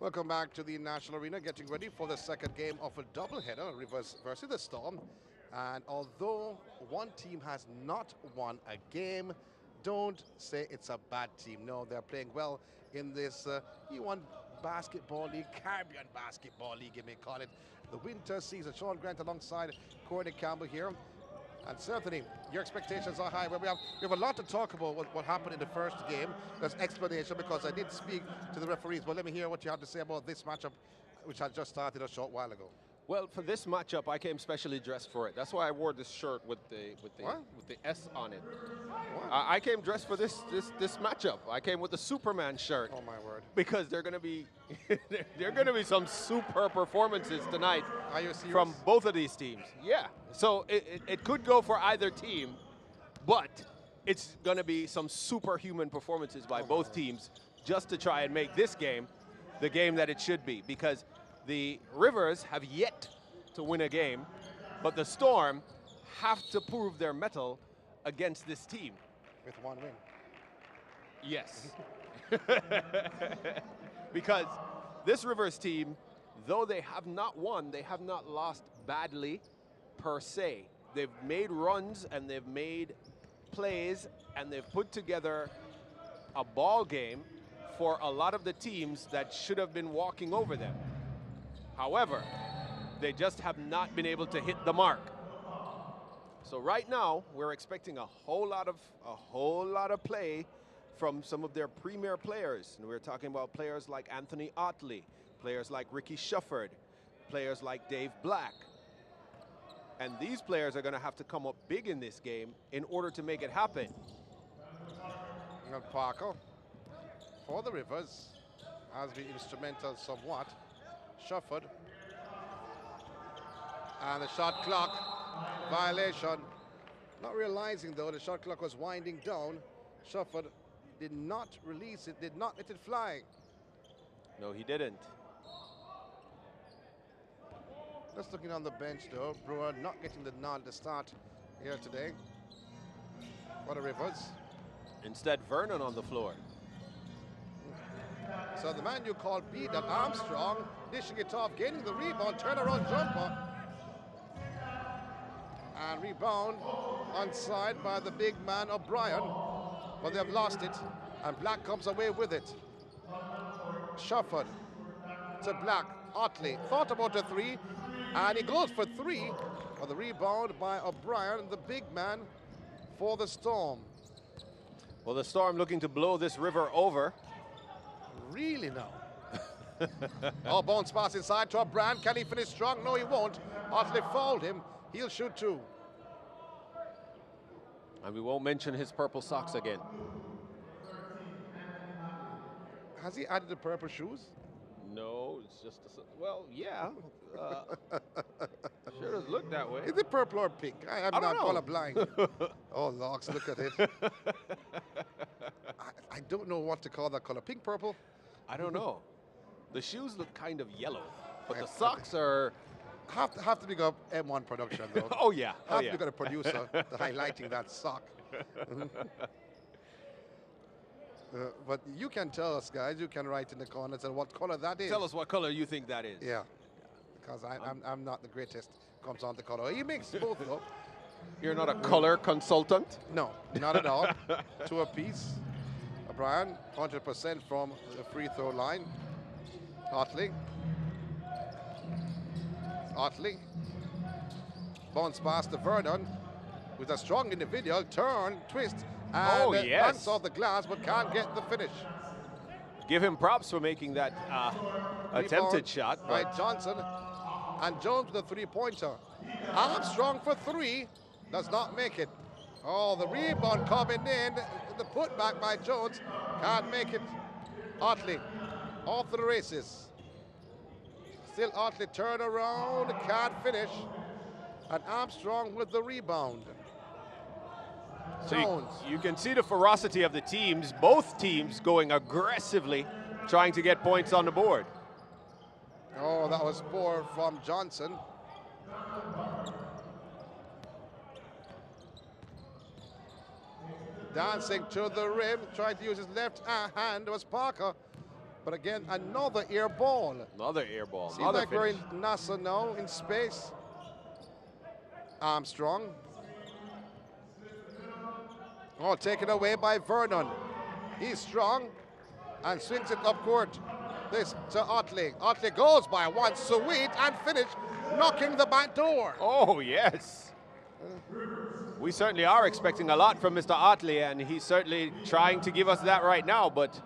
Welcome back to the National Arena, getting ready for the second game of a doubleheader, Rivers versus the Storm. And although one team has not won a game, don't say it's a bad team. No, they're playing well in this E1 Basketball League, Caribbean Basketball League, you may call it. The winter season. Sean Grant alongside Courtney Campbell here. And certainly, your expectations are high. Well, we have a lot to talk about what happened in the first game. There's explanation because I did speak to the referees. But let me hear what you have to say about this matchup, which had just started a short while ago. Well, for this matchup, I came specially dressed for it. That's why I wore this shirt with the S on it. I came dressed for this matchup. I came with the Superman shirt. Oh my word! Because they're going to be some super performances tonight. Are you serious? From both of these teams? Yeah. So it could go for either team, but it's going to be some superhuman performances by both teams just to try and make this game the game that it should be. Because the Rivers have yet to win a game, but the Storm have to prove their mettle against this team. With one win. Yes. Because this Rivers team, though they have not won, they have not lost badly per se. They've made runs and they've made plays and they've put together a ball game for a lot of the teams that should have been walking over them. However, they just have not been able to hit the mark. So right now, we're expecting a whole lot of play from some of their premier players. And we're talking about players like Anthony Otley, players like Ricky Shufford, players like Dave Black. And these players are going to have to come up big in this game in order to make it happen. And Parker, for the Rivers, has been instrumental somewhat. Shufford. And the shot clock violation. Not realizing though the shot clock was winding down. Shufford did not release it, did not let it fly. No, he didn't. Just looking on the bench though, Brewer not getting the nod to start here today. For the Rivers. Instead, Vernon on the floor. So the man you call B. Armstrong, dishing it off, gaining the rebound, turnaround jumper. And rebound onside by the big man O'Brien. But they've lost it, and Black comes away with it. Shufford to Black. Otley thought about a three, and he goes for three. But the rebound by O'Brien, the big man for the Storm. Well, the Storm looking to blow this River over. Really now. Oh, bounce pass inside to O'Brien. Can he finish strong? No, he won't. Otley fouled him. He'll shoot two. And we won't mention his purple socks again. Has he added the purple shoes? No, it's just well, yeah. Sure does look that way. Is it purple or pink? I'm not colorblind. Oh, Locks, look at it. I don't know what to call that color. Pink, purple? I don't know. The shoes look kind of yellow, but the socks are... Have to big up M1 production, though. Oh, yeah. Have to got a producer highlighting that sock. But you can tell us, guys. You can write in the comments what color that is. Tell us what color you think that is. Yeah, because I'm not the greatest. Comes on the color. He makes both, though. You're not a color consultant? No, not at all. To a piece. O'Brien, 100% from the free throw line. Otley. Otley. Bounce pass to Vernon with a strong individual turn, twist, and bounce off the glass, but can't get the finish. Give him props for making that attempted shot. By Johnson, and Jones with a three-pointer. Armstrong for three, does not make it. Oh, the rebound coming in, the putback by Jones, can't make it. Otley, off to the races. Still Otley, turn around, can't finish. And Armstrong with the rebound. So you can see the ferocity of the teams, both teams going aggressively, trying to get points on the board. Oh, that was poor from Johnson. Dancing to the rim, trying to use his left hand was Parker. But again, another air ball. Another air ball. Seems Another like we're finish. in NASA now, in space. Armstrong. Oh, taken away by Vernon. He's strong and swings it up court. This to Otley. Otley goes by one, sweet, and finish, knocking the back door. Oh, yes. We certainly are expecting a lot from Mr. Otley, and he's certainly trying to give us that right now, but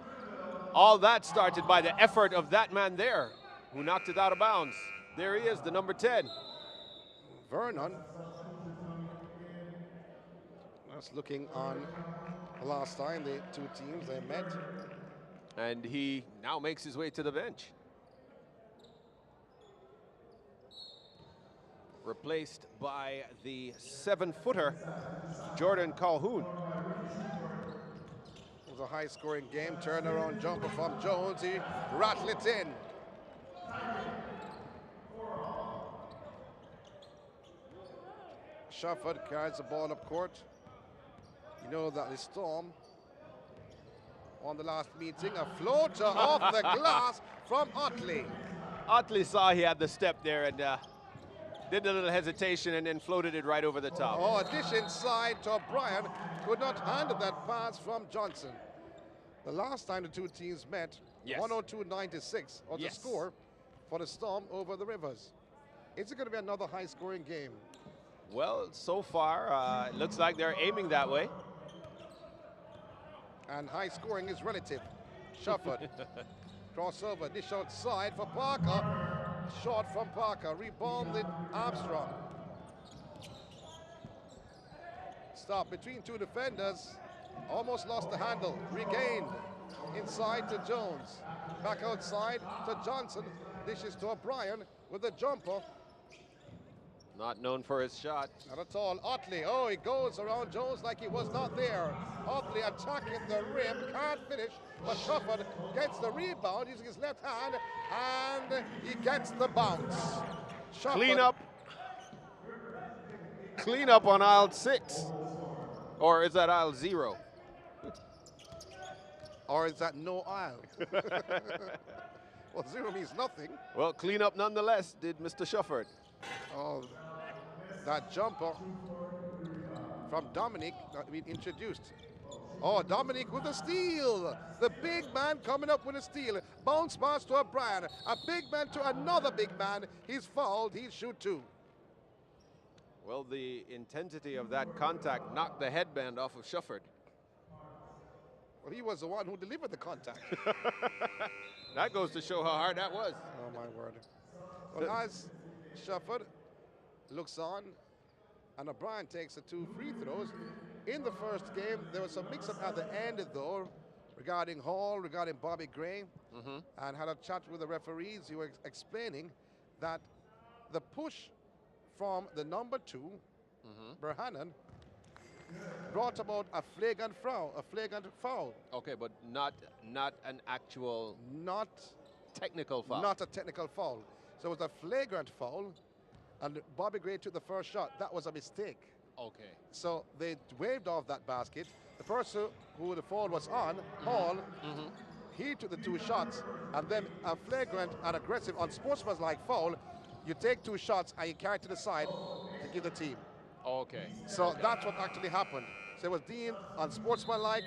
all that started by the effort of that man there, who knocked it out of bounds. There he is, the number 10. Vernon. That's looking on the last time the two teams they met. And he now makes his way to the bench. Replaced by the 7-footer, Jordan Calhoun. It was a high-scoring game. Turnaround jumper from Jones. He rattled it in. Shufford carries the ball up court. You know that the Storm on the last meeting, a floater off the glass from Otley. Otley saw he had the step there and did a little hesitation and then floated it right over the top. Oh, a dish inside to O'Brien. Could not handle that pass from Johnson. The last time the two teams met, Yes. 102-96 was the Yes. score for the Storm over the Rivers. Is it going to be another high-scoring game? Well, so far, it looks like they're aiming that way. And high-scoring is relative. Shufford. Crossover, dish outside for Parker. Short from Parker, rebounded Armstrong. Stop between two defenders. Almost lost the handle. Regained. Inside to Jones. Back outside to Johnson. Dishes to O'Brien with a jumper. Not known for his shot. Not at all. Otley, oh, he goes around Jones like he was not there. Otley attacking the rim, can't finish, but Shufford gets the rebound using his left hand, and he gets the bounce. Shufford, Clean up on aisle 6. Or is that aisle 0? or is that no aisle? Well, 0 means nothing. Well, clean up nonetheless, did Mr. Shufford. Oh, that jumper from Dominic that we introduced. Oh, Dominic with a steal. The big man coming up with a steal. Bounce pass to O'Brien. A big man to another big man. He's fouled. He'll shoot 2. Well, the intensity of that contact knocked the headband off of Shufford. Well, he was the one who delivered the contact. That goes to show how hard that was. Oh, my word. Well, as Shufford looks on, and O'Brien takes the 2 free throws. In the first game, there was some mix-up at the end, though, regarding Hall, regarding Bobby Gray, and had a chat with the referees who were explaining that the push from the number 2, Berhanen, brought about a flagrant foul. Okay, but not an actual Not technical foul. Not a technical foul. So it was a flagrant foul, and Bobby Gray took the first shot. That was a mistake. Okay. So they waved off that basket. The person who the foul was on, Hall, he took the 2 shots, and then a flagrant and aggressive, unsportsmanlike foul. You take 2 shots and you carry to the side to give the team. Okay. So that's what actually happened. So it was deemed unsportsmanlike,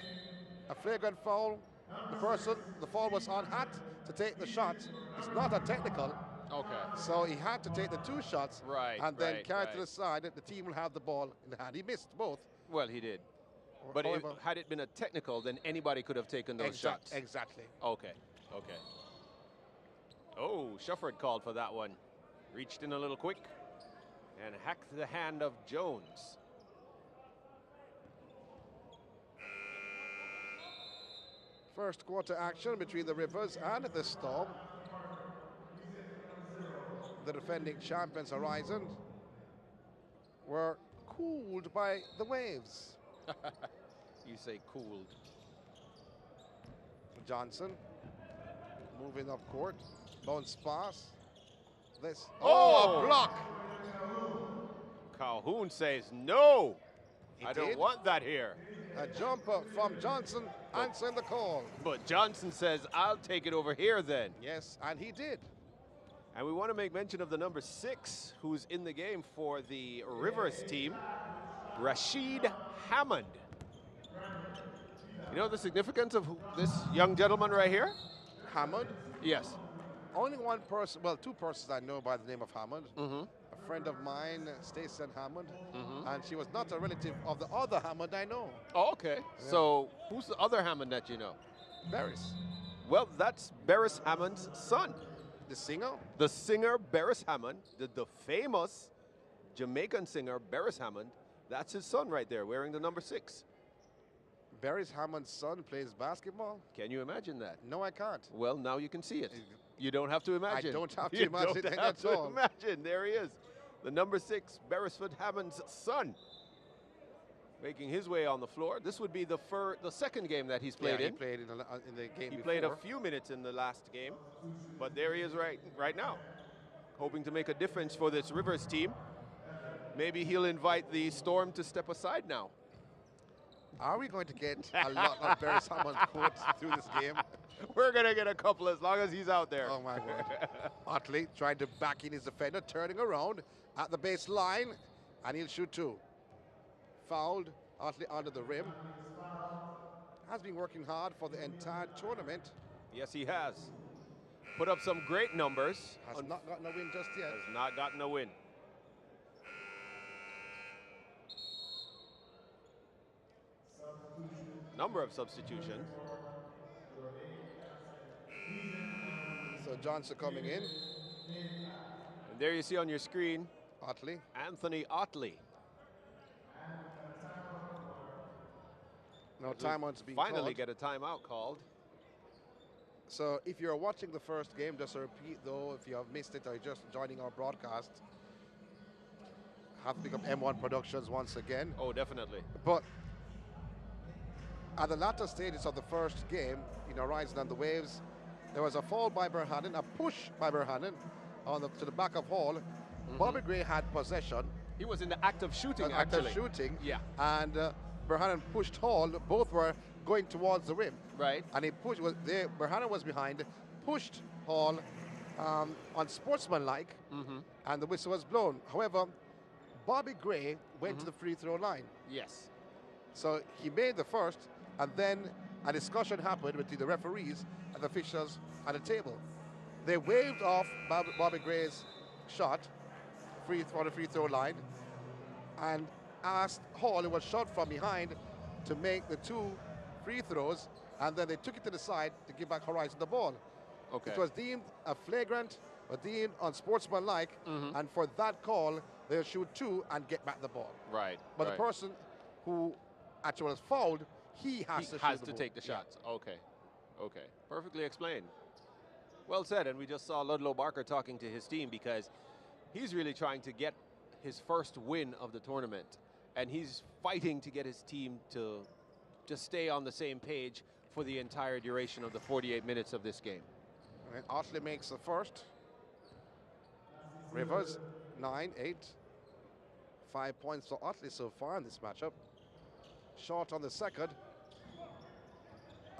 a flagrant foul. The foul was on, had to take the shot. It's not a technical. Okay. So he had to take the 2 shots and then carry to the right. side. The team will have the ball in the hand. He missed both. Well, he did. But had it been a technical, then anybody could have taken those shots. Exactly. Okay. Okay. Oh, Shufford called for that one. Reached in a little quick and hacked the hand of Jones. First quarter action between the Rivers and the Storm. The defending champions Horizon were cooled by the waves. You say cooled. Johnson moving up court. Bounce pass. This. Oh! A block. Calhoun says no. He I don't did? want that here. A jumper from Johnson answering the call. But Johnson says, I'll take it over here then. Yes, and he did. And we want to make mention of the number 6 who's in the game for the Rivers team, Rashid Hammond. You know the significance of this young gentleman right here? Hammond. Yes. Only one person, well, two persons I know by the name of Hammond. Mm-hmm. A friend of mine, Stacey Hammond, and she was not a relative of the other Hammond I know. Oh, okay. Yeah. So who's the other Hammond that you know? Barris. Well, that's Beres Hammond's son. The singer? The singer Beres Hammond, the famous Jamaican singer Beres Hammond, that's his son right there wearing the number 6. Barris Hammond's son plays basketball? Can you imagine that? No, I can't. Well, now you can see it. You don't have to imagine. I don't have to You imagine don't it have at to all. imagine. There he is. The number 6, Beresford Hammond's son, making his way on the floor. This would be the second game that he's played Yeah, in. he played in the game He before. played a few minutes in the last game, but there he is right now, hoping to make a difference for this Rivers team. Maybe he'll invite the Storm to step aside now. Are we going to get a lot of Barris Hammond quotes through this game? We're going to get a couple as long as he's out there. Oh, my God. Otley trying to back in his defender, turning around at the baseline, and he'll shoot 2. Fouled, Otley under the rim. Has been working hard for the entire tournament. Yes, he has. Put up some great numbers. Has not gotten a win just yet. Has not gotten a win. Number of substitutions. So Johnson coming in. And there you see on your screen, Otley. Anthony Otley. No timeouts being Finally called. get a timeout called. So if you're watching the first game, just a repeat though, if you have missed it or you're just joining our broadcast, have to pick up M1 Productions once again. Oh, definitely. But at the latter stages of the first game, Rising on the Waves, there was a fall by Berhanen, a push by Berhanen to the back of Hall. Bobby Gray had possession. He was in the act of shooting, An act of actually. shooting. Yeah. And Berhanen pushed Hall. Both were going towards the rim. Right. And he pushed. Berhanen was behind, pushed Hall unsportsmanlike, and the whistle was blown. However, Bobby Gray went to the free throw line. Yes. So he made the first, and then a discussion happened between the referees and the officials at the table. They waved off Bobby Gray's shot on the free throw line and asked Hall, who was shot from behind, to make the 2 free throws, and then they took it to the side to give back Horizon the ball. Okay. It was deemed a flagrant, or deemed unsportsmanlike, and for that call, they'll shoot 2 and get back the ball. Right. But right. the person who actually was fouled, he has to take the ball. shots. Okay. Okay. Perfectly explained. Well said. And we just saw Ludlow Barker talking to his team because he's really trying to get his first win of the tournament. And he's fighting to get his team to just stay on the same page for the entire duration of the 48 minutes of this game. And Otley makes the first. Rivers, 9-8. 5 points for Otley so far in this matchup. Short on the second.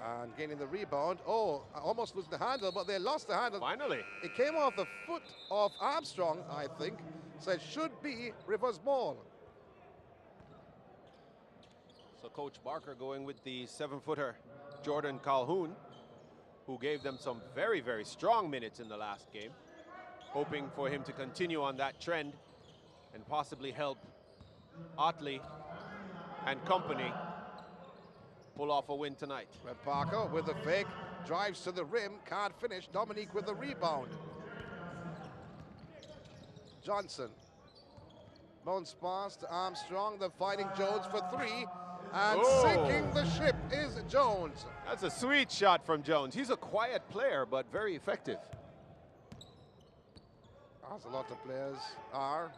And gaining the rebound. Oh, almost losing the handle, but they lost the handle. Finally. It came off the foot of Armstrong, I think. So it should be Rivers' ball. So Coach Barker going with the 7-footer Jordan Calhoun, who gave them some very, very strong minutes in the last game, hoping for him to continue on that trend and possibly help Otley and company pull off a win tonight. Red Parker with the fake, drives to the rim, can't finish. Dominique with the rebound. Johnson. Bounce pass to Armstrong, the Fighting Jones for 3. And sinking the ship is Jones. That's a sweet shot from Jones. He's a quiet player, but very effective. As a lot of players are.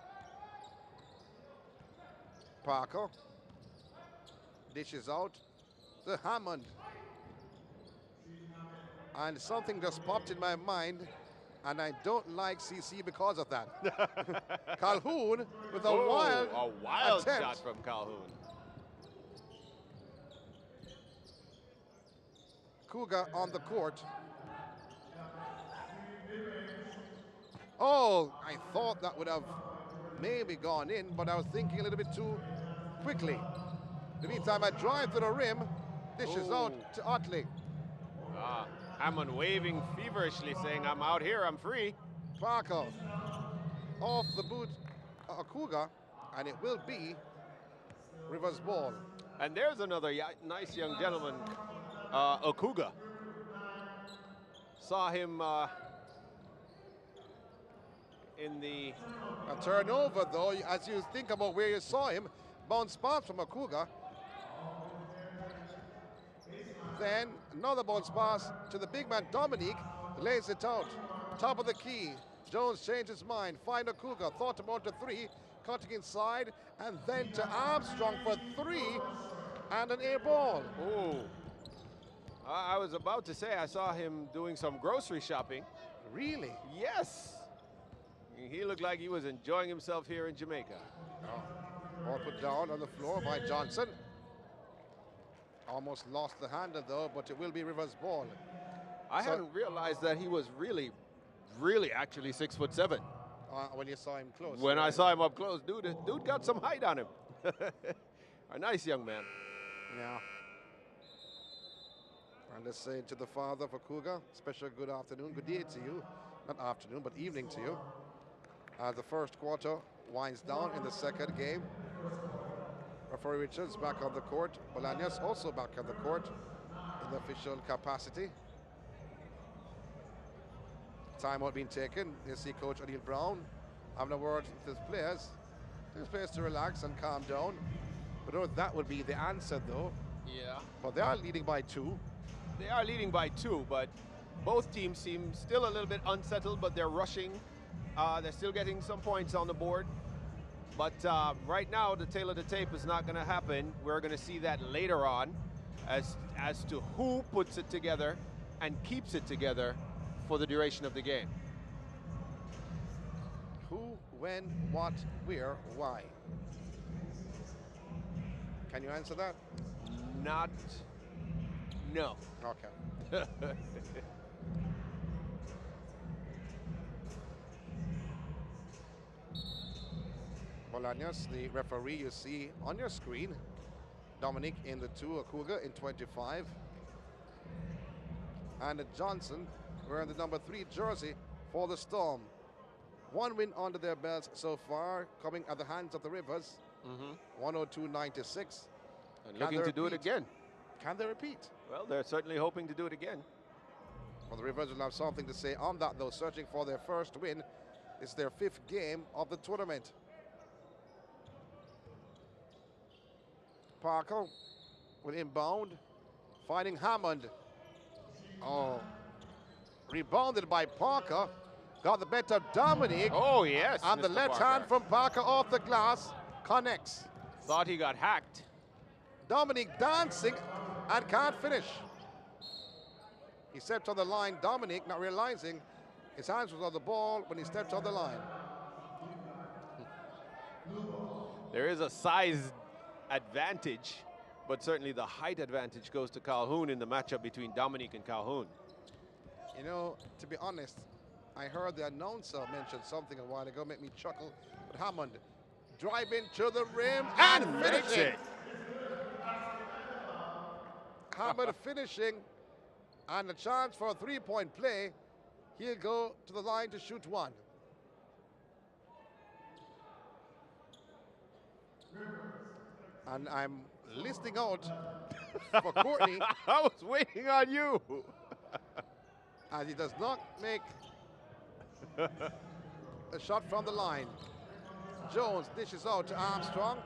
Parker. Dishes out to Hammond. And something just popped in my mind, and I don't like CC because of that. Calhoun with a wild shot attempt. from Calhoun. Akuga on the court. Oh, I thought that would have maybe gone in, but I was thinking a little bit too quickly. In the meantime, I drive to the rim, dishes out to Otley. Hammond waving feverishly, saying, I'm out here, I'm free. Parker off the boot, Akuga, and it will be Rivers ball. And there's another nice young gentleman, Okuga. Saw him in the... A turnover, though, as you think about where you saw him, bounce pass from Akuga. Then another bounce pass to the big man, Dominique, lays it out. Top of the key, Jones changed his mind, find Akuga, thought about the three, cutting inside, and then to Armstrong for three, and an air ball. Oh, I was about to say I saw him doing some grocery shopping. Really? Yes. He looked like he was enjoying himself here in Jamaica. Ball put down on the floor by Johnson. Almost lost the hander though, but it will be Rivers' ball. I hadn't realized that he was really actually 6'7". When you saw him close. When I saw him up close, dude got some height on him. A nice young man. Yeah. And let's say to the father of Akuga, special good afternoon, good day to you. Not afternoon, but evening to you. As the first quarter winds down in the second game. Referee Richards back on the court. Bolaños also back on the court in the official capacity. Timeout being taken. You see Coach O'Neil Brown having a word with his players. His players to relax and calm down. But no, that would be the answer though. Yeah. But they are leading by 2. They are leading by 2, but both teams seem still a little bit unsettled, but they're rushing. They're still getting some points on the board. But right now, the tail of the tape is not going to happen. We're going to see that later on as to who puts it together and keeps it together for the duration of the game. Who, when, what, where, why? Can you answer that? No. Okay. Bolaños, the referee you see on your screen. Dominic in the 2, Akuga in 25. And Johnson wearing the number 3 jersey for the Storm. 1 win under their belts so far, coming at the hands of the Rivers. 102-96. And looking to do it again. Can they repeat? Well, they're certainly hoping to do it again. Well, the Rivers will have something to say on that, though, searching for their first win. It's their 5th game of the tournament. Parker with inbound, finding Hammond. Oh, rebounded by Parker. Got the better of Dominic. Oh, yes. And the left hand from Parker off the glass connects. Thought he got hacked. Dominic dancing and can't finish. He stepped on the line. Dominic, not realizing his hands was on the ball when he stepped on the line. There is a size advantage, but certainly the height advantage goes to Calhoun in the matchup between Dominic and Calhoun. You know, to be honest, I heard the announcer mention something a while ago, make me chuckle. But Hammond driving to the rim and finishing. Hammond finishing, and a chance for a 3-point play. He'll go to the line to shoot 1. And I'm listening out for Courtney. I was waiting on you. As he does not make a shot from the line. Jones dishes out to Armstrong.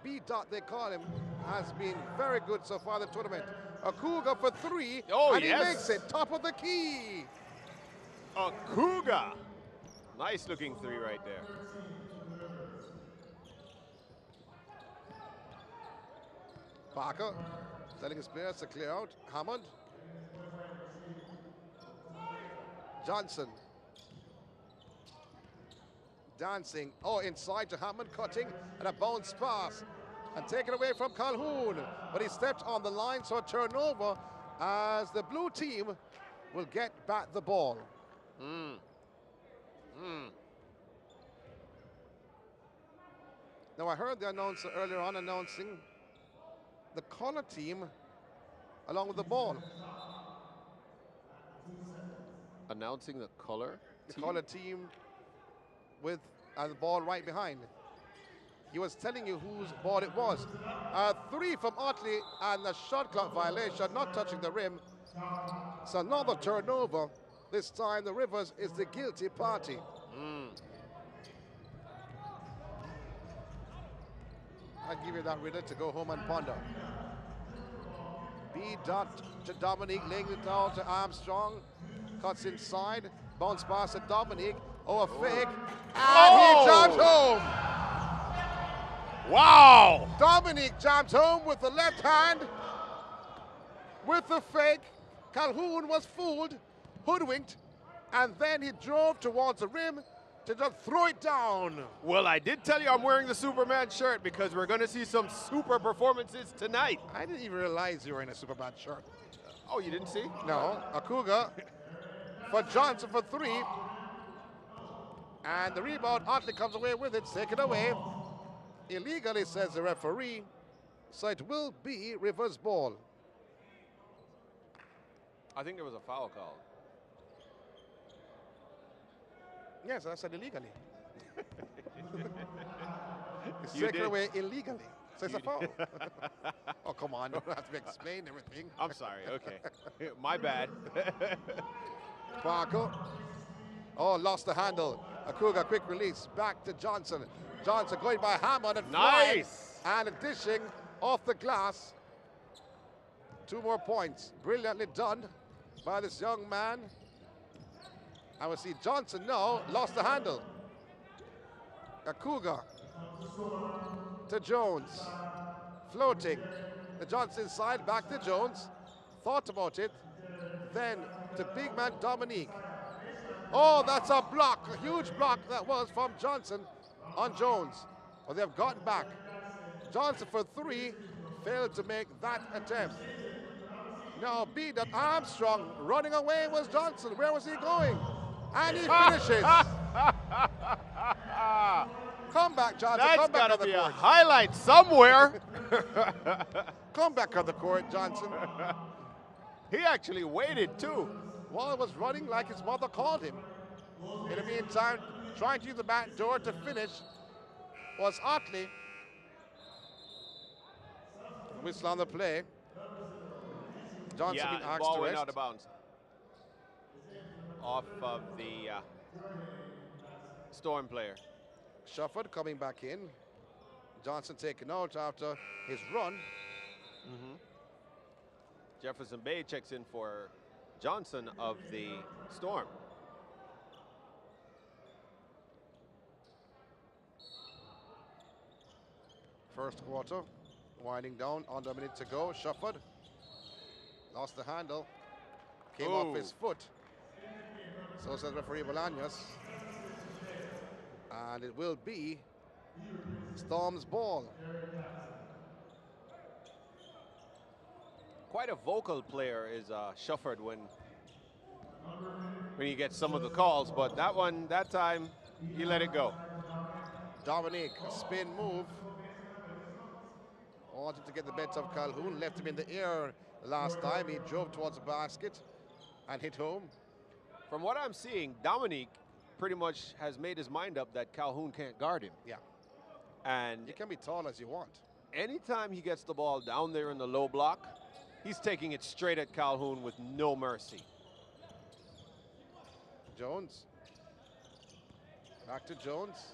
B-Dot, they call him, has been very good so far in the tournament. Akuga for 3, and he makes it top of the key. Akuga. Nice looking 3 right there. Parker telling his players to clear out. Hammond. Johnson. Dancing. Oh, inside to Hammond, cutting, and a bounce pass. And taken away from Calhoun. But he stepped on the line, so a turnover. as the blue team will get back the ball. Now I heard the announcer earlier on announcing the color team along with the ball. Announcing the color The team? color team with the ball right behind. He was telling you whose ball it was. 3 from Otley and a shot clock violation, not touching the rim. It's another turnover. This time the Rivers is the guilty party. I'll give you that, Ridder, to go home and ponder. B dot to Dominique, laying it down to Armstrong. Cuts inside, bounce pass to Dominique. Oh, a fake. And he jumps home. Wow! Dominique jumps home with the left hand. With the fake. Calhoun was fooled, hoodwinked, and then he drove towards the rim to just throw it down. Well, I did tell you I'm wearing the Superman shirt because we're going to see some super performances tonight. I didn't even realize you were in a Superman shirt. Oh, you didn't see? No, a Cougar for Johnson for 3. And the rebound, Otley comes away with it, taken away. Illegally, says the referee. So it will be Rivers ball. I think there was a foul call. Yes, I said illegally. It's You taken did. away illegally. So it's You a foul. Oh, come on. You don't have to explain everything. I'm sorry, okay. My bad. Parker. Oh, lost the handle. Akuga, quick release. Back to Johnson. Johnson going by Hammond and Nice. flying. And a dishing off the glass. 2 more points. Brilliantly done by this young man. I will see Johnson now. Lost the handle. Akuga to Jones. Floating. The Johnson side back to Jones. Thought about it. Then to big man Dominique. Oh, that's a block. A huge block that was from Johnson on Jones. Well, they've gotten back. Johnson for 3. Failed to make that attempt. Now, beat up Armstrong. Running away was Johnson. Where was he going? And he finishes. Come back, Johnson. That's Come back got on to the be a court. highlight somewhere. Come back on the court, Johnson. He actually waited, too. Waller was running like his mother called him. In the meantime, trying to use the back door to finish was Otley. Whistle on the play. Johnson Yeah, being the asked ball to went rest. out of bounds. Off of the Storm player. Shufford coming back in. Johnson taken out after his run. Jefferson Bay checks in for Johnson of the Storm. First quarter, winding down, under a minute to go. Shufford lost the handle, came off his foot. So says referee Bolaños. And it will be Storm's ball. Quite a vocal player is Shufford when he gets some of the calls, but that time, he let it go. Dominique, a spin move. Wanted to get the better of Calhoun, left him in the air last time. He drove towards the basket and hit home. From what I'm seeing, Dominique pretty much has made his mind up that Calhoun can't guard him. Yeah, And you can be tall as you want. anytime he gets the ball down there in the low block, he's taking it straight at Calhoun with no mercy. Jones. Back to Jones.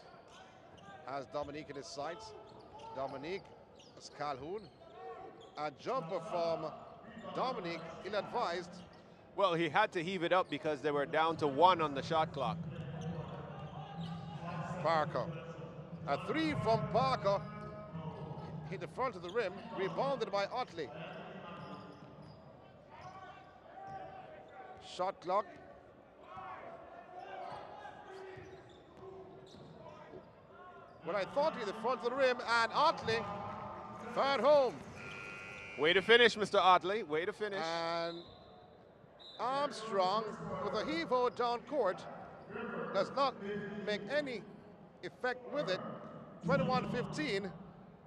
Has Dominique in his sights. Dominique. That's Calhoun. A jumper from Dominique, ill-advised. Well, he had to heave it up because they were down to 1 on the shot clock. Parker. A 3 from Parker. Hit the front of the rim. Rebounded by Otley. Shot clock. Well, I thought he hit the front of the rim, and Otley fired home. Way to finish, Mr. Otley. Way to finish. And Armstrong, with a heave-ho down court, does not make any effect with it. 21-15.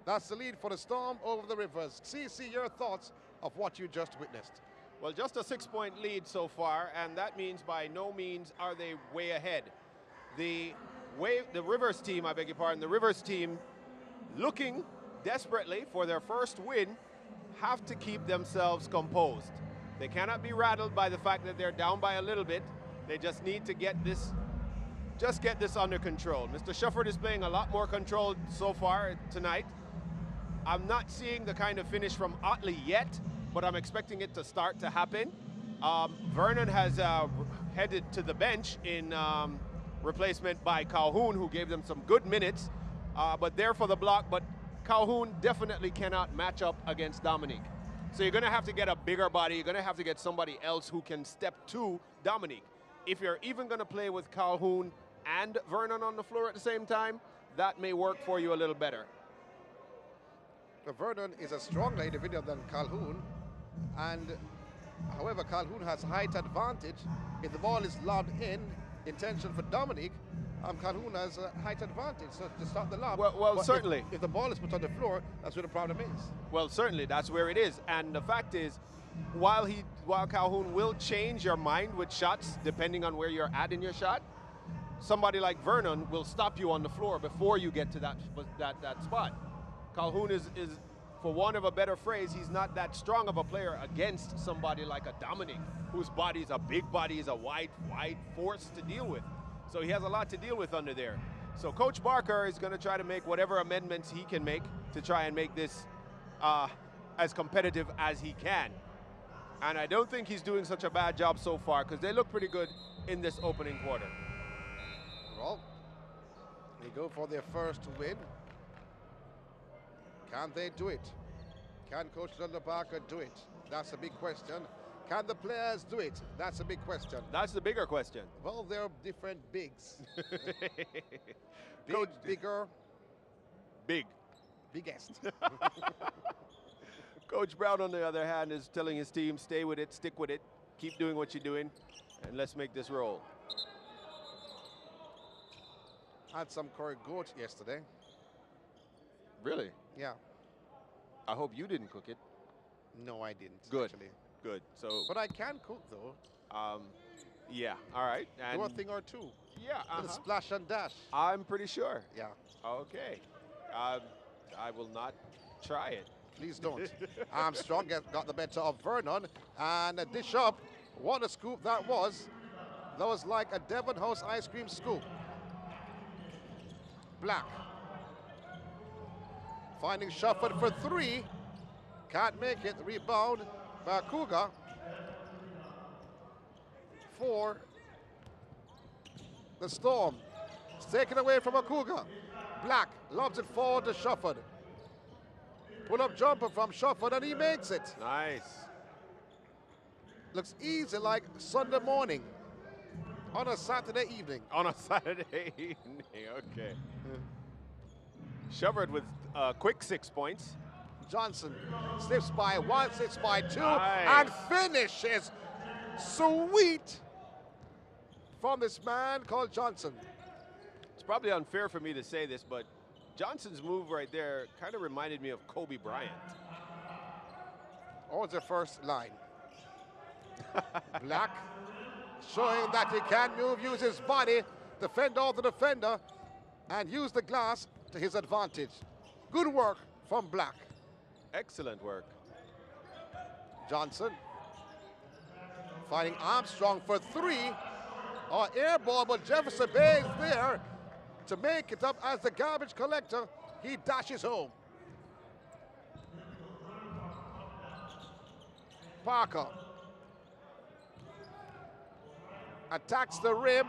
That's the lead for the Storm over the Rivers. CC, your thoughts of what you just witnessed? Well, just a 6-point lead so far, and that means by no means are they way ahead. The Rivers team, I beg your pardon, the Rivers team, looking desperately for their first win, have to keep themselves composed. They cannot be rattled by the fact that they're down by a little bit. They just need to get this under control. Mr. Shufford is playing a lot more controlled so far tonight. I'm not seeing the kind of finish from Otley yet, but I'm expecting it to start to happen. Vernon has headed to the bench in replacement by Calhoun, who gave them some good minutes, but there for the block. But Calhoun definitely cannot match up against Dominique. So you're going to have to get a bigger body. You're going to have to get somebody else who can step to Dominique. If you're even going to play with Calhoun and Vernon on the floor at the same time, that may work for you a little better. Vernon is a stronger individual than Calhoun, and however, Calhoun has height advantage. If the ball is lobbed in intention for Dominique, Calhoun has a height advantage, so to start the lob. Well, certainly. If the ball is put on the floor, that's where the problem is. Well, certainly, that's where it is. And the fact is, while Calhoun will change your mind with shots, depending on where you're at in your shot, somebody like Vernon will stop you on the floor before you get to that spot. Calhoun is, for want of a better phrase, he's not that strong of a player against somebody like a Dominique, whose body is a big body, is a wide force to deal with. So he has a lot to deal with under there. So Coach Barker is going to try to make whatever amendments he can make to try and make this as competitive as he can. And I don't think he's doing such a bad job so far, because they look pretty good in this opening quarter. Well, they go for their first win. Can they do it? Can Coach London Barker do it? That's a big question. Can the players do it? That's a big question. That's the bigger question. Well, they're different bigs. Big, Coach, bigger. Big. Biggest. Coach Brown, on the other hand, is telling his team, stay with it, stick with it, keep doing what you're doing, and let's make this roll. Had some curry goat yesterday. Really? Yeah. I hope you didn't cook it. No, I didn't. Good. Actually. Good. So. But I can cook though. Yeah. All right. And do a thing or two. Yeah. A splash and dash. I'm pretty sure. Yeah. Okay. I will not try it. Please don't. Armstrong got the better of Vernon, and a dish up. What a scoop that was. That was like a Devon House ice cream scoop. Black. Finding Shufford for three. Can't make it. Rebound by Cougar. For the Storm. It's taken away from a Cougar. Black lobs it forward to Shufford. Pull-up jumper from Shufford, and he makes it. Nice. Looks easy like Sunday morning on a Saturday evening. On a Saturday evening, okay. Shufford with a quick 6 points. Johnson slips by one, slips by two, Nice. and finishes sweet from this man called Johnson. It's probably unfair for me to say this, but Johnson's move right there kind of reminded me of Kobe Bryant. Or the first line. Black showing that he can move, use his body, defend off the defender, and use the glass to his advantage. Good work from Black. Excellent work. Johnson finding Armstrong for three. Air ball, but Jefferson Bay is there to make it up as the garbage collector. He dashes home. Parker attacks the rim,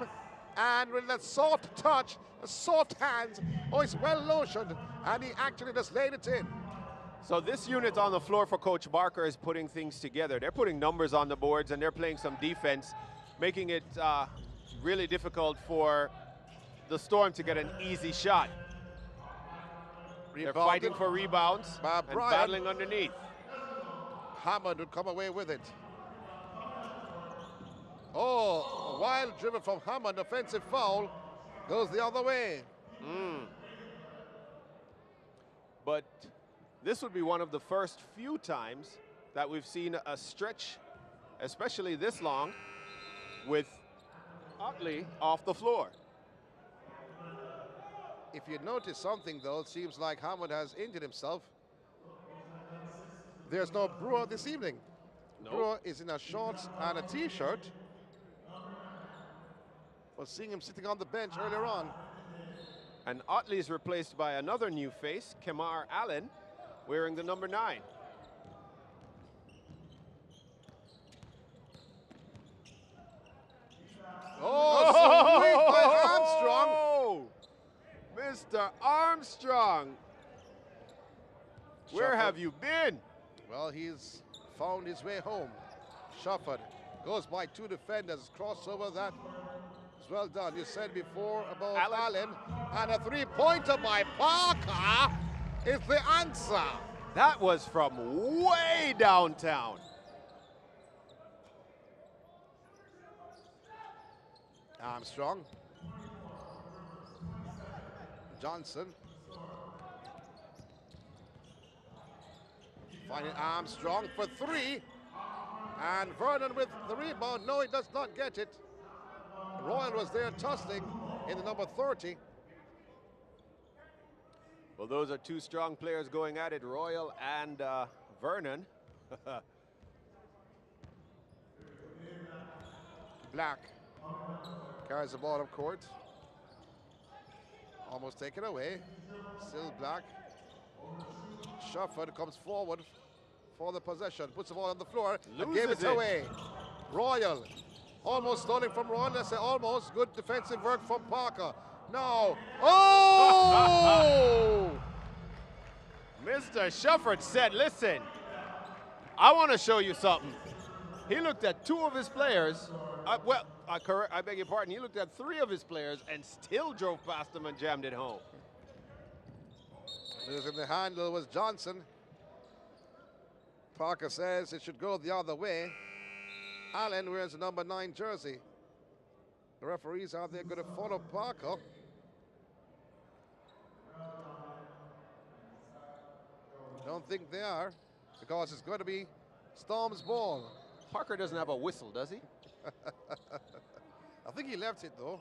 and with a soft touch, a soft hands, it's well lotioned, and he actually just laid it in. So this unit on the floor for Coach Barker is putting things together. They're putting numbers on the boards, and they're playing some defense, making it really difficult for the Storm to get an easy shot. They're fighting for rebounds and battling underneath. Hammond would come away with it. Oh, a wild dribble from Hammond, offensive foul, goes the other way. But this would be one of the first few times that we've seen a stretch, especially this long, with Otley off the floor. If you notice something, though, it seems like Hammond has injured himself. There's no Brewer this evening. No. Brewer is in a shorts and a t-shirt. Was seeing him sitting on the bench earlier on. And Otley is replaced by another new face, Kemar Allen, wearing the number 9. Oh, sweet by Armstrong. Mr. Armstrong, where Shufford. have you been? Well, he's found his way home. Shufford goes by 2 defenders. Crossover, that is well done. You said before about Allen. And a 3-pointer by Parker is the answer. That was from way downtown. Armstrong. Johnson. Finding Armstrong for 3. And Vernon with the rebound. No, he does not get it. Royal was there tussling in the number 30. Well, those are 2 strong players going at it, Royal and Vernon. Black carries the ball up court. Almost taken away. Still Black. Shufford comes forward for the possession. Puts the ball on the floor and gave it away. Royal. Almost stolen from Royal. Let's say almost. Good defensive work from Parker. No. Oh! Mr. Shufford said, listen, I want to show you something. He looked at 2 of his players. I beg your pardon. He looked at 3 of his players and still drove past them and jammed it home. Losing the handle was Johnson. Parker says it should go the other way. Allen wears the number 9 jersey. The referees out there going to follow Parker. Don't think they are, because it's going to be Storm's ball. Parker doesn't have a whistle, does he? I think he left it, though.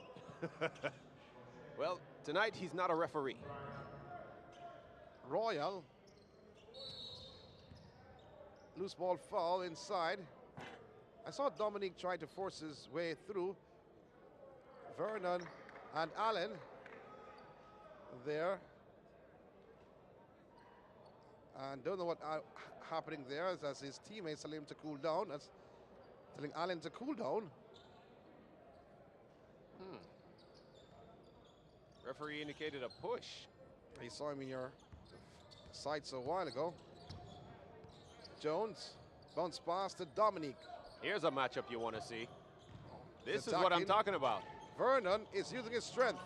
Well, tonight he's not a referee. Royal. Loose ball foul inside. I saw Dominique try to force his way through. Vernon and Allen there. And don't know what happening there as his teammates tell him to cool down. That's telling Allen to cool down. Referee indicated a push. He saw him in your sights a while ago. Jones bounce pass to Dominique. Here's a matchup you want to see. This is Attacking. what I'm talking about. Vernon is using his strength.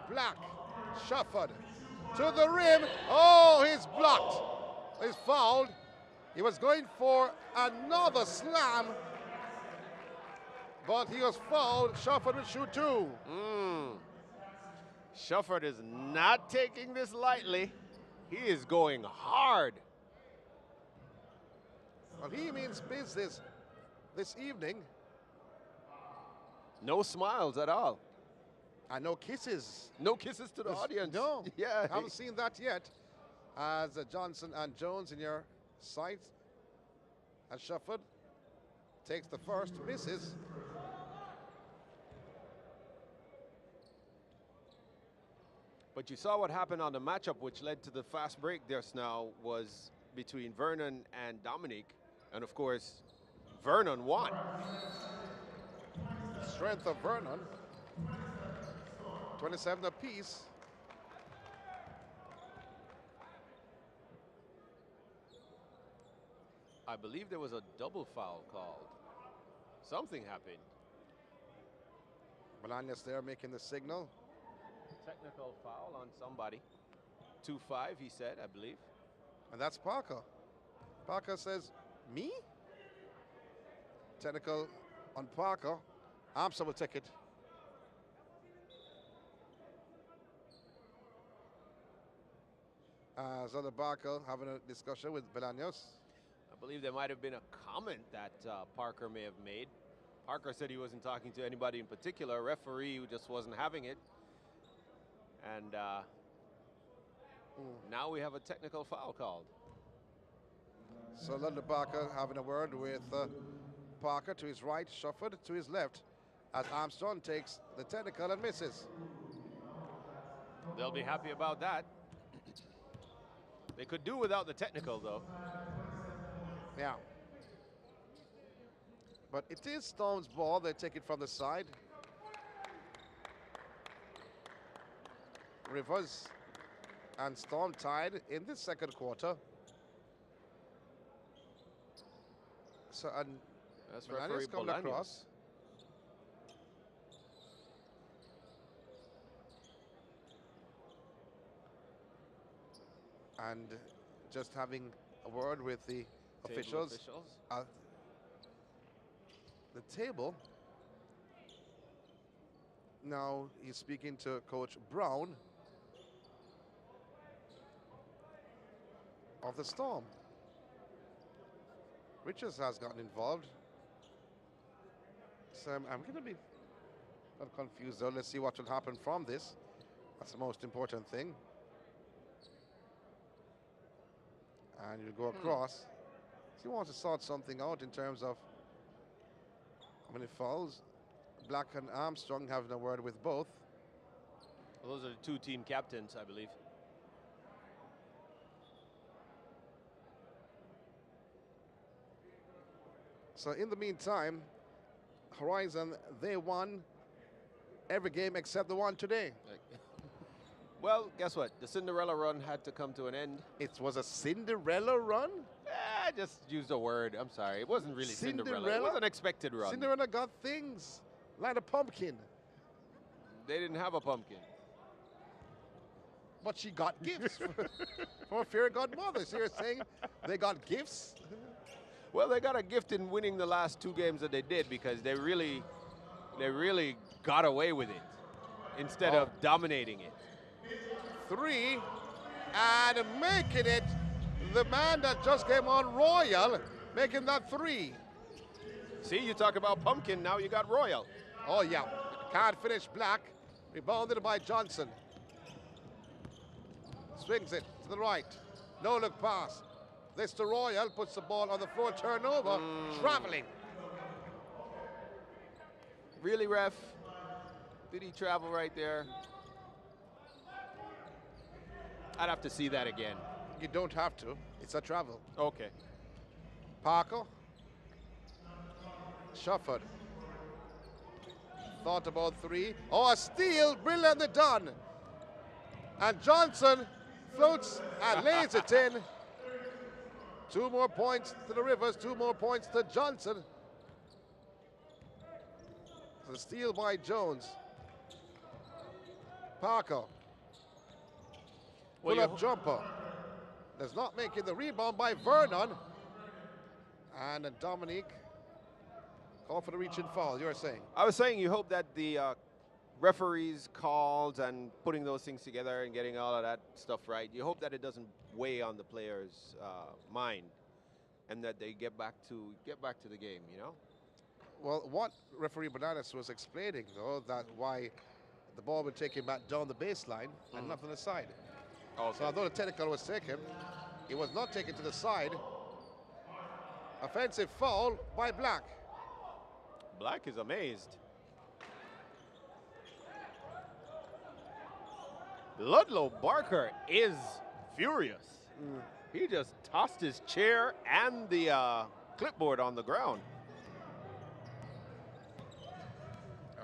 Black, Shufford to the rim. Oh, he's blocked. He's fouled. He was going for another slam, but he was fouled. Shufford will shoot 2. Shufford is not taking this lightly. He is going hard. Well, he means business this evening. No smiles at all. And no kisses. No kisses to the audience. No, Yeah. I haven't seen that yet. As Johnson and Jones in your sights. And Shufford takes the first, misses. But you saw what happened on the matchup, which led to the fast break just now, was between Vernon and Dominique. And of course, Vernon won. Strength of Vernon. 27 apiece. I believe there was a double foul called. Something happened. Bolaños there making the signal. Technical foul on somebody. 2-5, he said, I believe. And that's Parker. Parker says, me? Technical on Parker. Armstrong will take it. Zolder Barker having a discussion with Bolaños. I believe there might have been a comment that Parker may have made. Parker said he wasn't talking to anybody in particular. A referee who just wasn't having it. And now we have a technical foul called. So Zolder Barker having a word with Parker to his right, Shufford to his left, as Armstrong takes the technical and misses. They'll be happy about that. They could do without the technical, though. Yeah. But it is Storm's ball. They take it from the side. Rivers and Storm tied in the second quarter. So, and that's referee coming Bolaños. across. And just having a word with the officials at the table. Now he's speaking to Coach Brown of the Storm. Richards has gotten involved. So I'm going to be confused though. Let's see what will happen from this. That's the most important thing. And you go across. He wants to sort something out in terms of how many fouls. Black and Armstrong having a word with both. Well, those are the two team captains, I believe. So in the meantime, Horizon, they won every game except the one today. Well, guess what? The Cinderella run had to come to an end. It was a Cinderella run? I just used a word. I'm sorry. It wasn't really Cinderella. It was an expected run. Cinderella got things like a pumpkin. They didn't have a pumpkin. But she got gifts from a fairy godmother. So you're saying they got gifts? Well, they got a gift in winning the last two games that they did because they really got away with it instead of dominating it. 3 and making it the man that just came on Royal, making that 3. See, you talk about pumpkin, now you got Royal. Oh yeah, can't finish Black, rebounded by Johnson. Swings it to the right, no look pass. This to Royal, puts the ball on the floor, turnover, traveling. Really, ref? Did he travel right there? I'd have to see that again. You don't have to. It's a travel. Okay. Parker. Shufford. Thought about 3. Oh, a steal. Brilliantly done. And Johnson floats and lays it in. 2 more points to the Rivers. 2 more points to Johnson. The steal by Jones. Parker. Pull-up jumper. Does not make it. The rebound by Vernon. And Dominique called for the reach and foul, you're saying? I was saying you hope that the referees calls and putting those things together and getting all of that stuff right, you hope that it doesn't weigh on the player's mind and that they get back to the game, you know? Well, what referee Bolaños was explaining, though, that why the ball would take him back down the baseline and not on the side. Okay. So although the technical was taken, it was not taken to the side. Offensive foul by Black. Black is amazed. Ludlow Barker is furious. He just tossed his chair and the clipboard on the ground.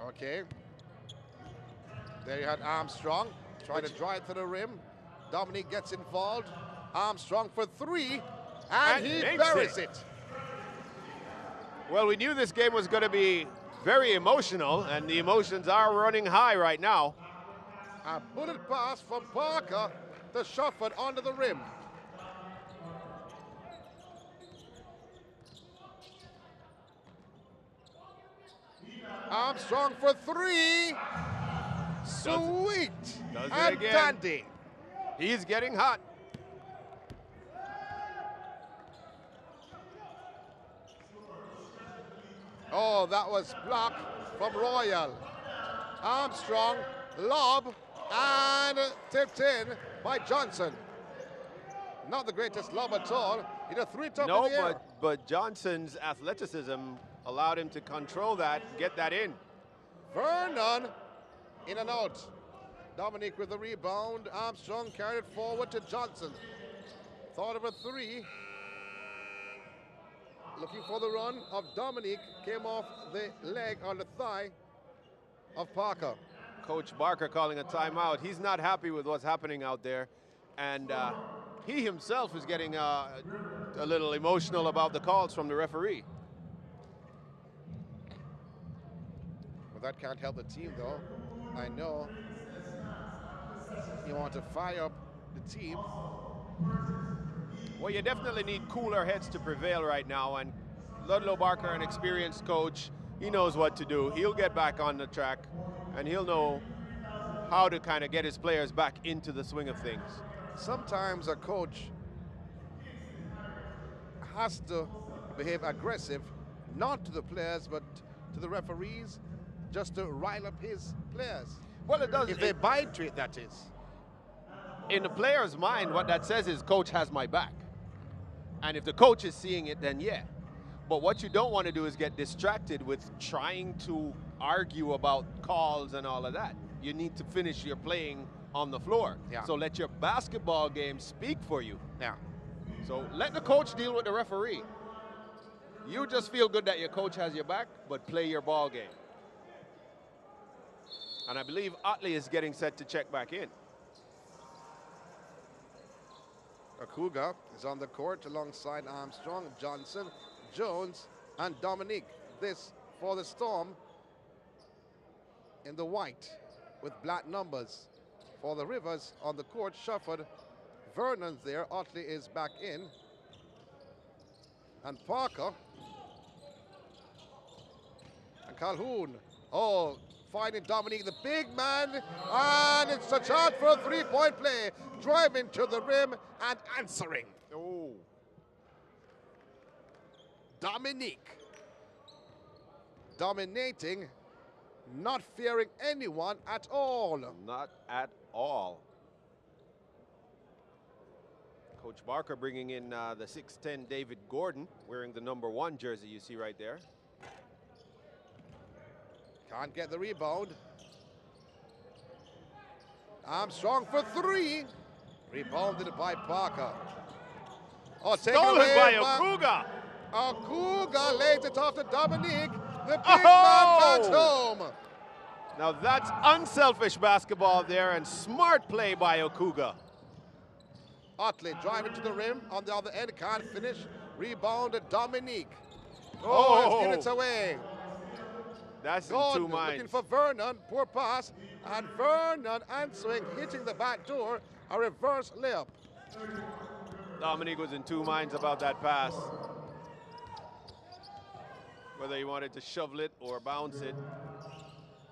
Okay. There you had Armstrong trying to drive to the rim. Dominique gets involved. Armstrong for 3, and he buries it. Well, we knew this game was going to be very emotional, and the emotions are running high right now. A bullet pass from Parker to Shufford onto the rim. Armstrong for three. Sweet Does it and again. dandy. He's getting hot. Oh, that was blocked from Royal. Armstrong, lob, and tipped in by Johnson. Not the greatest lob at all. He did a three-top No, in the air. but Johnson's athleticism allowed him to control that, get that in. Vernon in and out. Dominic with the rebound. Armstrong carried it forward to Johnson. Thought of a three. Looking for the run of Dominic. Came off the leg or the thigh of Parker. Coach Barker calling a timeout. He's not happy with what's happening out there. And he himself is getting a little emotional about the calls from the referee. Well, that can't help the team, though. I know you want to fire up the team. Well, you definitely need cooler heads to prevail right now. And Ludlow Barker, an experienced coach, he knows what to do. He'll get back on the track, and he'll know how to kind of get his players back into the swing of things. Sometimes a coach has to behave aggressive, not to the players, but to the referees, just to rile up his players. Well, it does. If they buy into it, that is. In the player's mind, what that says is, coach has my back. And if the coach is seeing it, then yeah. But what you don't want to do is get distracted with trying to argue about calls and all of that. You need to finish your playing on the floor. Yeah. So let your basketball game speak for you. Yeah. So let the coach deal with the referee. You just feel good that your coach has your back, but play your ball game. And I believe Otley is getting set to check back in. Akuga is on the court alongside Armstrong, Johnson, Jones, and Dominique. This for the Storm in the white with black numbers. For the Rivers on the court, Shufford. Vernon's there. Otley is back in. And Parker. And Calhoun. Oh, finding Dominique, the big man. And it's a chance for a three-point play. Driving to the rim and answering. Oh. Dominique. Dominating, not fearing anyone at all. Not at all. Coach Barker bringing in the 6'10" David Gordon, wearing the #1 jersey you see right there. Can't get the rebound. Armstrong for three. Rebounded by Parker. Oh, taken Stolen away by Okuga. Akuga lays it off to Dominique. The big Oh! man back home. Now that's unselfish basketball there and smart play by Okuga. Otley driving to the rim on the other end, can't finish. Rebounded Dominique. Oh! It's away. That's in Gordon two minds. looking for Vernon, poor pass, and Vernon answering, hitting the back door, a reverse layup. Dominique was in two minds about that pass. Whether he wanted to shovel it or bounce it,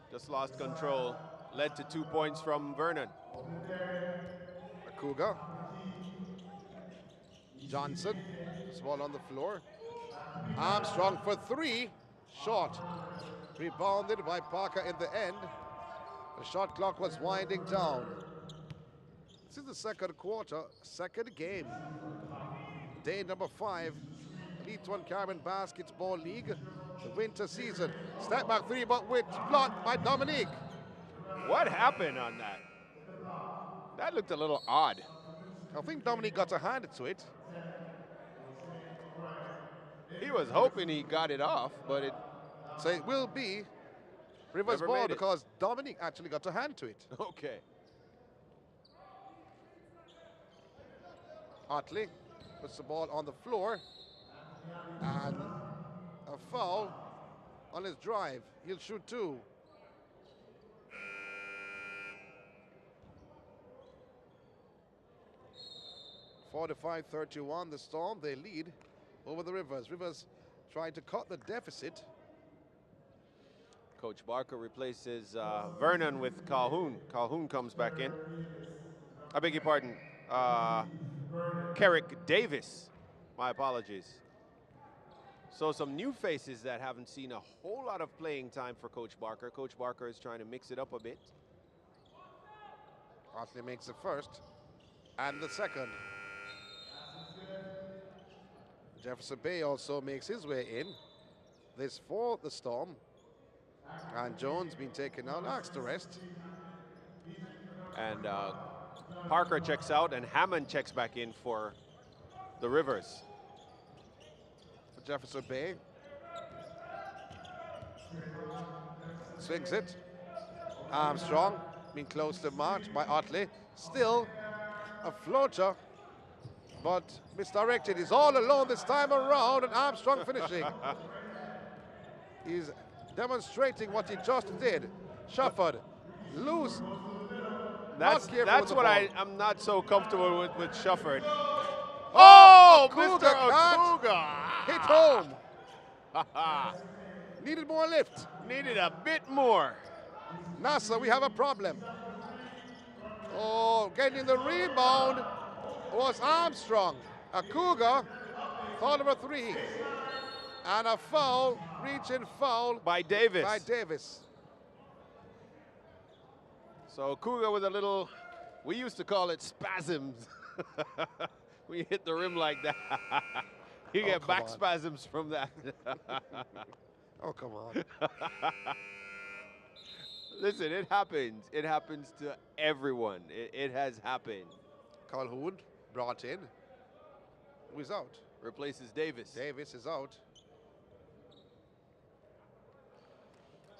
just lost control. Led to 2 points from Vernon. Akuga. Johnson, ball on the floor. Armstrong for three, short. Rebounded by Parker in the end. The shot clock was winding down. This is the second quarter, second game. Day number 5, Elite One Caribbean Basketball League, the winter season. Step back three, but with blocked by Dominique. What happened on that? That looked a little odd. I think Dominique got a hand to it. He was hoping he got it off, but it... So it will be Rivers Never ball made it. because Dominique actually got a hand to it. Okay. Otley puts the ball on the floor and a foul on his drive. He'll shoot two. (45-31), the Storm, they lead over the Rivers. Rivers trying to cut the deficit. Coach Barker replaces Vernon with Calhoun. Calhoun comes back in. I beg your pardon. Kerrick Davis. My apologies. So some new faces that haven't seen a whole lot of playing time for Coach Barker. Coach Barker is trying to mix it up a bit. Otley makes the first and the second. Jefferson Bay also makes his way in. This for the Storm. And Jones being taken out, asked to rest. And Parker checks out and Hammond checks back in for the Rivers. For Jefferson Bay. Swings it. Armstrong being close to march by Otley. Still a floater, but misdirected. He's all alone this time around, and Armstrong finishing. He's demonstrating what he just did. Shufford, loose. That's what I'm not so comfortable with Shufford. Oh, Mr. Akuga! Hit home. Needed more lift. Needed a bit more. NASA, we have a problem. Oh, getting the rebound was Armstrong. Akuga thought of a three. And a foul, reaching foul by Davis. So Akuga with a little, we used to call it spasms. When you hit the rim like that. You get back spasms from that. Oh, come on. Listen, it happens. It happens to everyone. It has happened. Calhoun brought in. Who's out? Replaces Davis. Davis is out.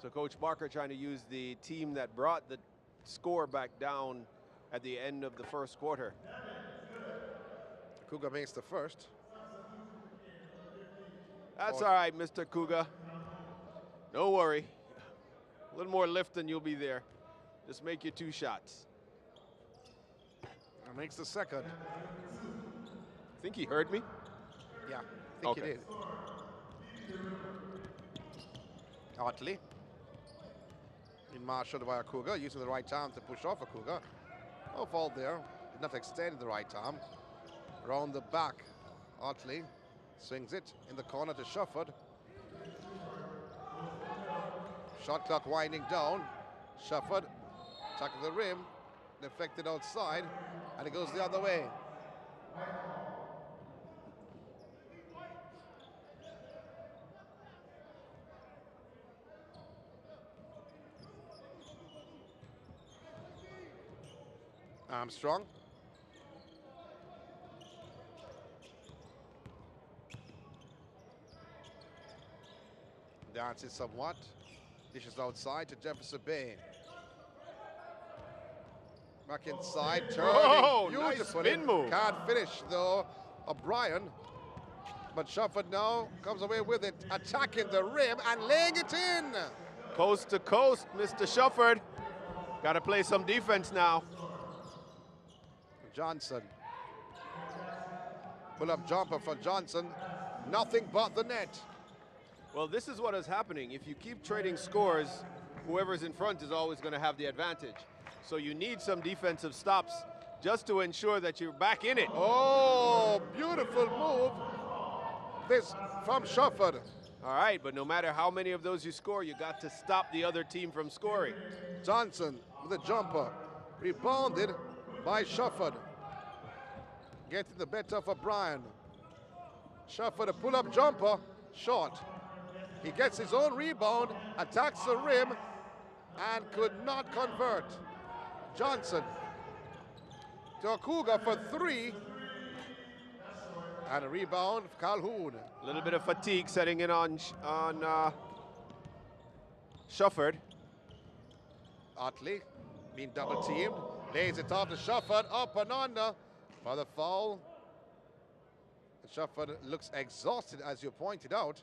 So Coach Barker trying to use the team that brought the score back down at the end of the first quarter. Cougar makes the first. That's all right, Mr. Cougar. Don't worry. A little more lift and you'll be there. Just make your 2 shots. And makes the second. Think he heard me? Yeah, I think he did. Otley. In marshaled by Akuga, using the right arm to push off Akuga. No fault there. Did not extend the right arm. Around the back, Otley swings it in the corner to Shufford. Shot clock winding down. Shufford attacking the rim, deflected outside, and it goes the other way. Armstrong. Dances somewhat. Dishes outside to Jefferson Bay. Back inside, turning beautifully. Nice spin move. Can't finish though, O'Brien. But Shufford now comes away with it, attacking the rim and laying it in. Coast to coast, Mr. Shufford. Got to play some defense now. Johnson. Pull-up jumper for Johnson. Nothing but the net. Well, this is what is happening. If you keep trading scores, whoever's in front is always going to have the advantage. So you need some defensive stops just to ensure that you're back in it. Oh, beautiful move. This from Shufford. All right, but no matter how many of those you score, you got to stop the other team from scoring. Johnson with a jumper. Rebounded by Shufford. Getting the better of O'Brien. Shufford, a pull-up jumper, short. He gets his own rebound, attacks the rim, and could not convert. Johnson to Akuga for 3. And a rebound for Calhoun. A little bit of fatigue setting in on Shufford. Otley being double teamed. Lays it off to Shufford, up and under for the foul. Shufford looks exhausted, as you pointed out.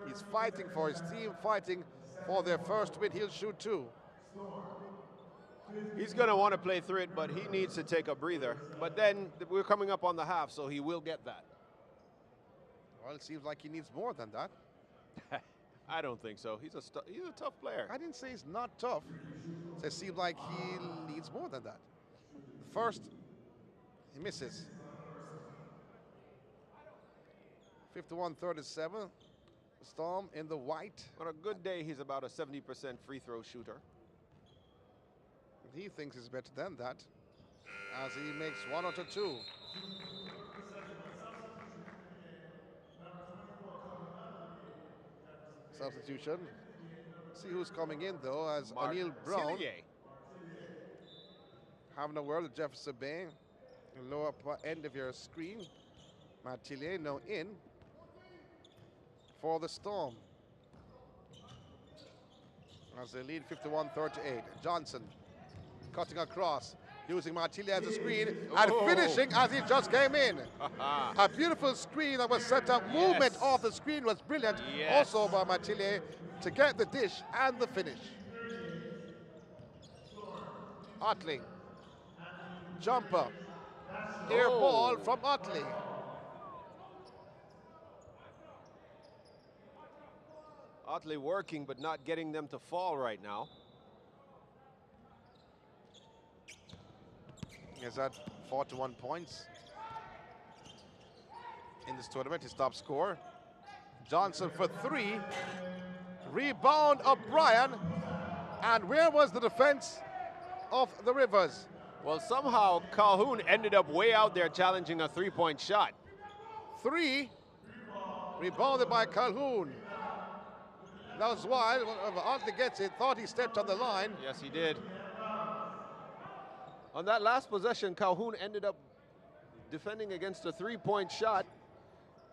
He's fighting for his team, fighting for their first win. He'll shoot 2. He's going to want to play through it, but he needs to take a breather. But then we're coming up on the half, so he will get that. Well, it seems like he needs more than that. I don't think so. He's a tough player. I didn't say he's not tough. It seems like he needs more than that. First, he misses. 51-37. Storm in the white. On a good day, he's about a 70% free throw shooter. He thinks he's better than that, as he makes 1 out of 2. Substitution. See who's coming in though, as O'Neal Brown having a word with Jefferson Bay. Lower end of your screen. Martillier now in for the Storm, as they lead 51-38. Johnson cutting across, using Martillier as a screen, and finishing as he just came in. A beautiful screen that was set up. Movement off the screen was brilliant. Also by Martillier to get the dish and the finish. Otling. Jumper. Air ball from Otley. Otley working, but not getting them to fall right now. He's at 41 points in this tournament, his top scorer. Johnson for 3. Rebound O'Brien. And where was the defense of the Rivers? Well, somehow Calhoun ended up way out there challenging a three-point shot. 3. Rebounded by Calhoun. That was why Otley gets it, thought he stepped on the line. Yes, he did. On that last possession, Calhoun ended up defending against a three-point shot.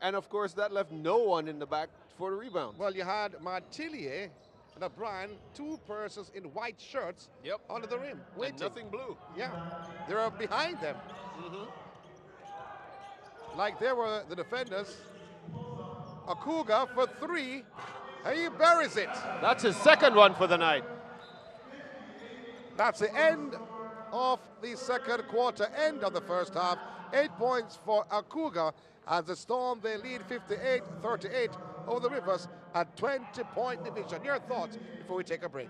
And of course, that left no one in the back for the rebound. Well, you had Martillier and O'Brien, 2 persons in white shirts under the rim, waiting. And nothing blue. Yeah, they were behind them. Like they were the defenders. Akuga for 3. He buries it. That's his second one for the night. That's the end of the second quarter, end of the first half. 8 points for Akuga, as the Storm, they lead 58-38 over the Rivers, a 20-point division. Your thoughts before we take a break?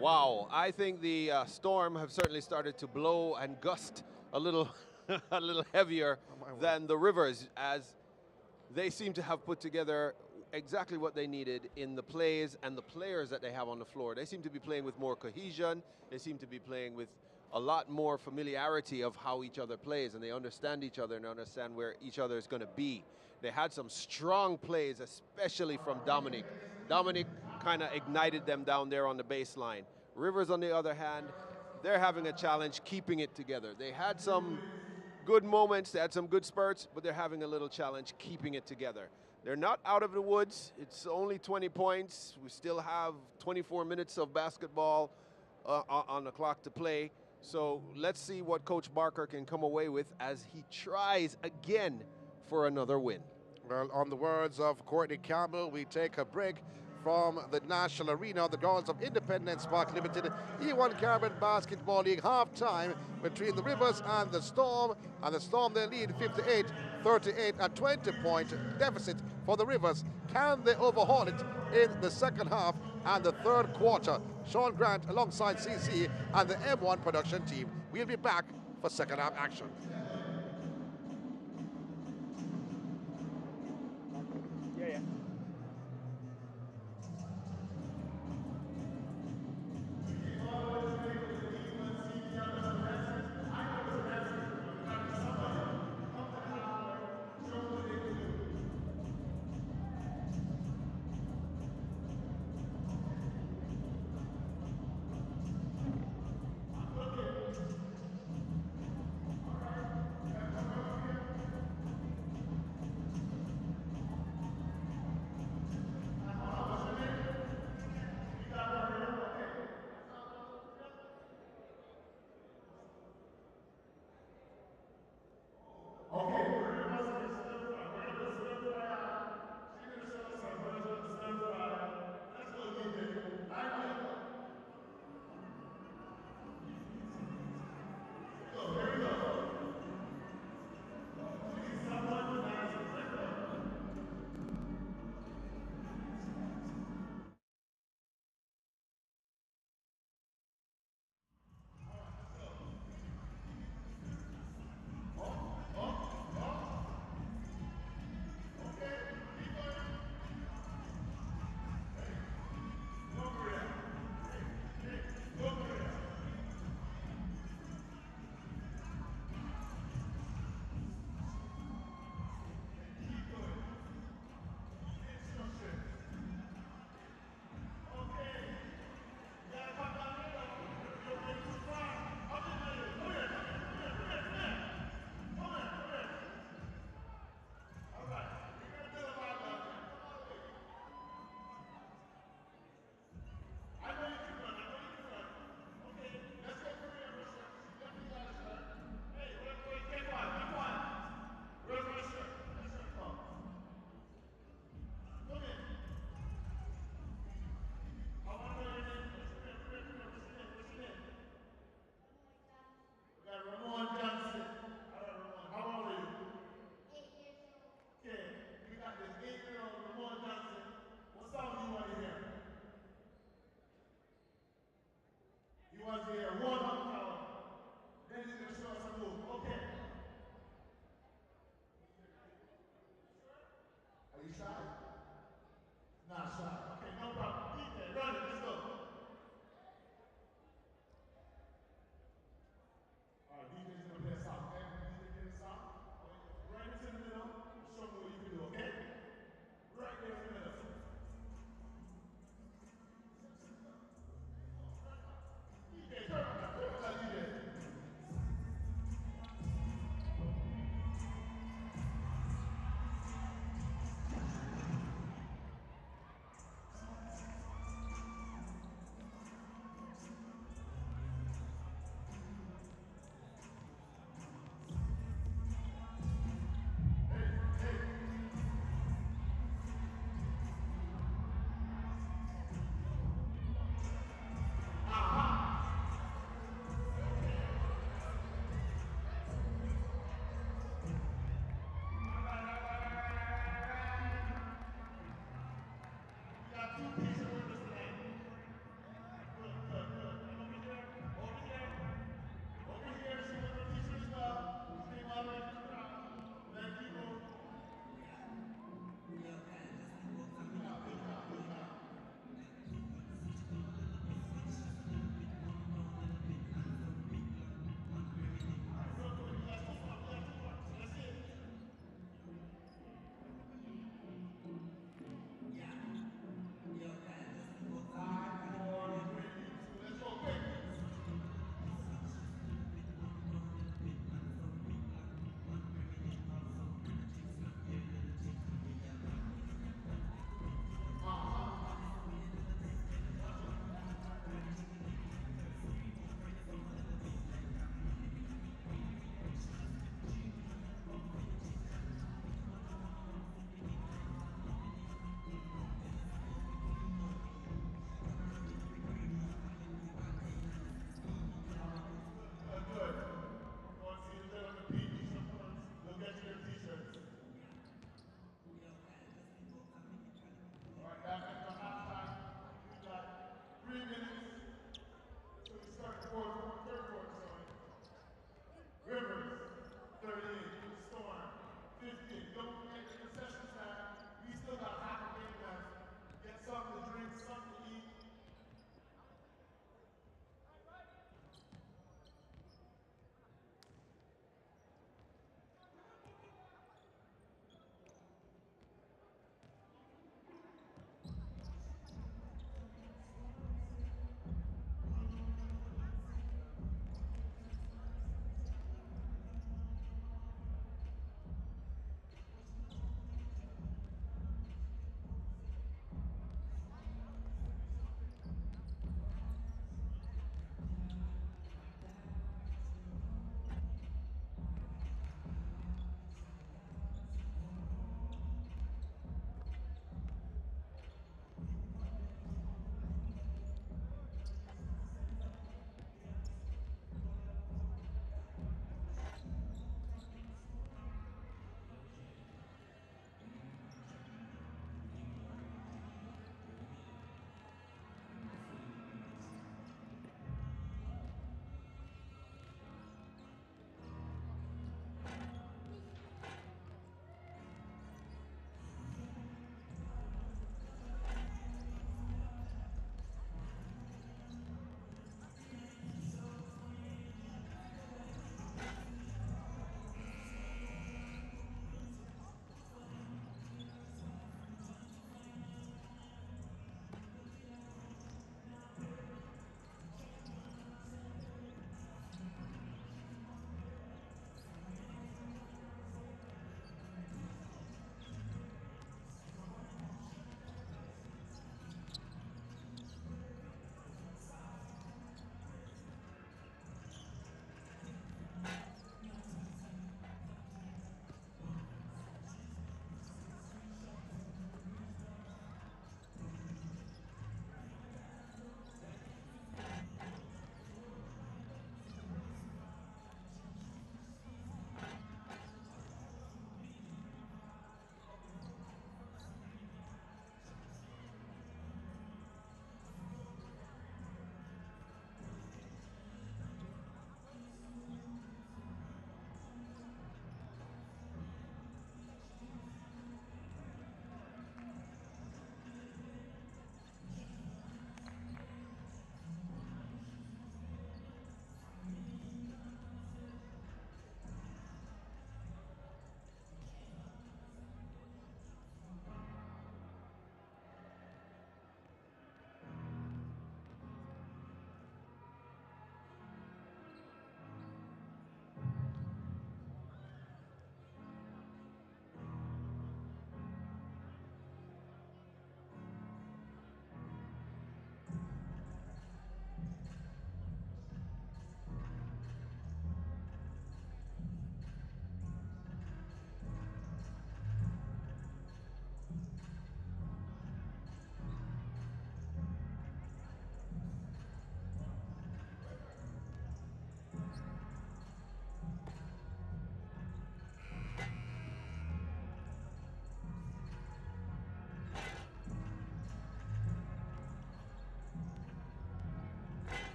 Wow, I think the Storm have certainly started to blow and gust a little, a little heavier than the Rivers, as they seem to have put together exactly what they needed in the plays and the players that they have on the floor. They seem to be playing with more cohesion. They seem to be playing with a lot more familiarity of how each other plays, and they understand each other and understand where each other is going to be. They had some strong plays, especially from Dominic. Dominic kind of ignited them down there on the baseline. Rivers, on the other hand, they're having a challenge keeping it together. They had some good moments, they had some good spurts, but they're having a little challenge keeping it together. They're not out of the woods. It's only 20 points. We still have 24 minutes of basketball on the clock to play. So let's see what Coach Barker can come away with as he tries again for another win. Well, on the words of Courtney Campbell, we take a break from the National Arena, the grounds of Independence Park Limited, E1 Caribbean Basketball League, halftime between the Rivers and the Storm. And the Storm, they lead 58-38, a 20-point deficit for the Rivers. Can they overhaul it in the second half and the third quarter? Sean Grant alongside CC and the M1 production team. We'll be back for second half action. was here, warm up now. Then he's gonna show us a move. Okay. Are you shy? Not shy. Okay, no problem. DJ, run it, let's go. Alright, DJ's gonna play a song, okay? DJ play a song. Right into the middle. Show me what you can do, okay? Right there in the middle. DJ, turn on that DJ.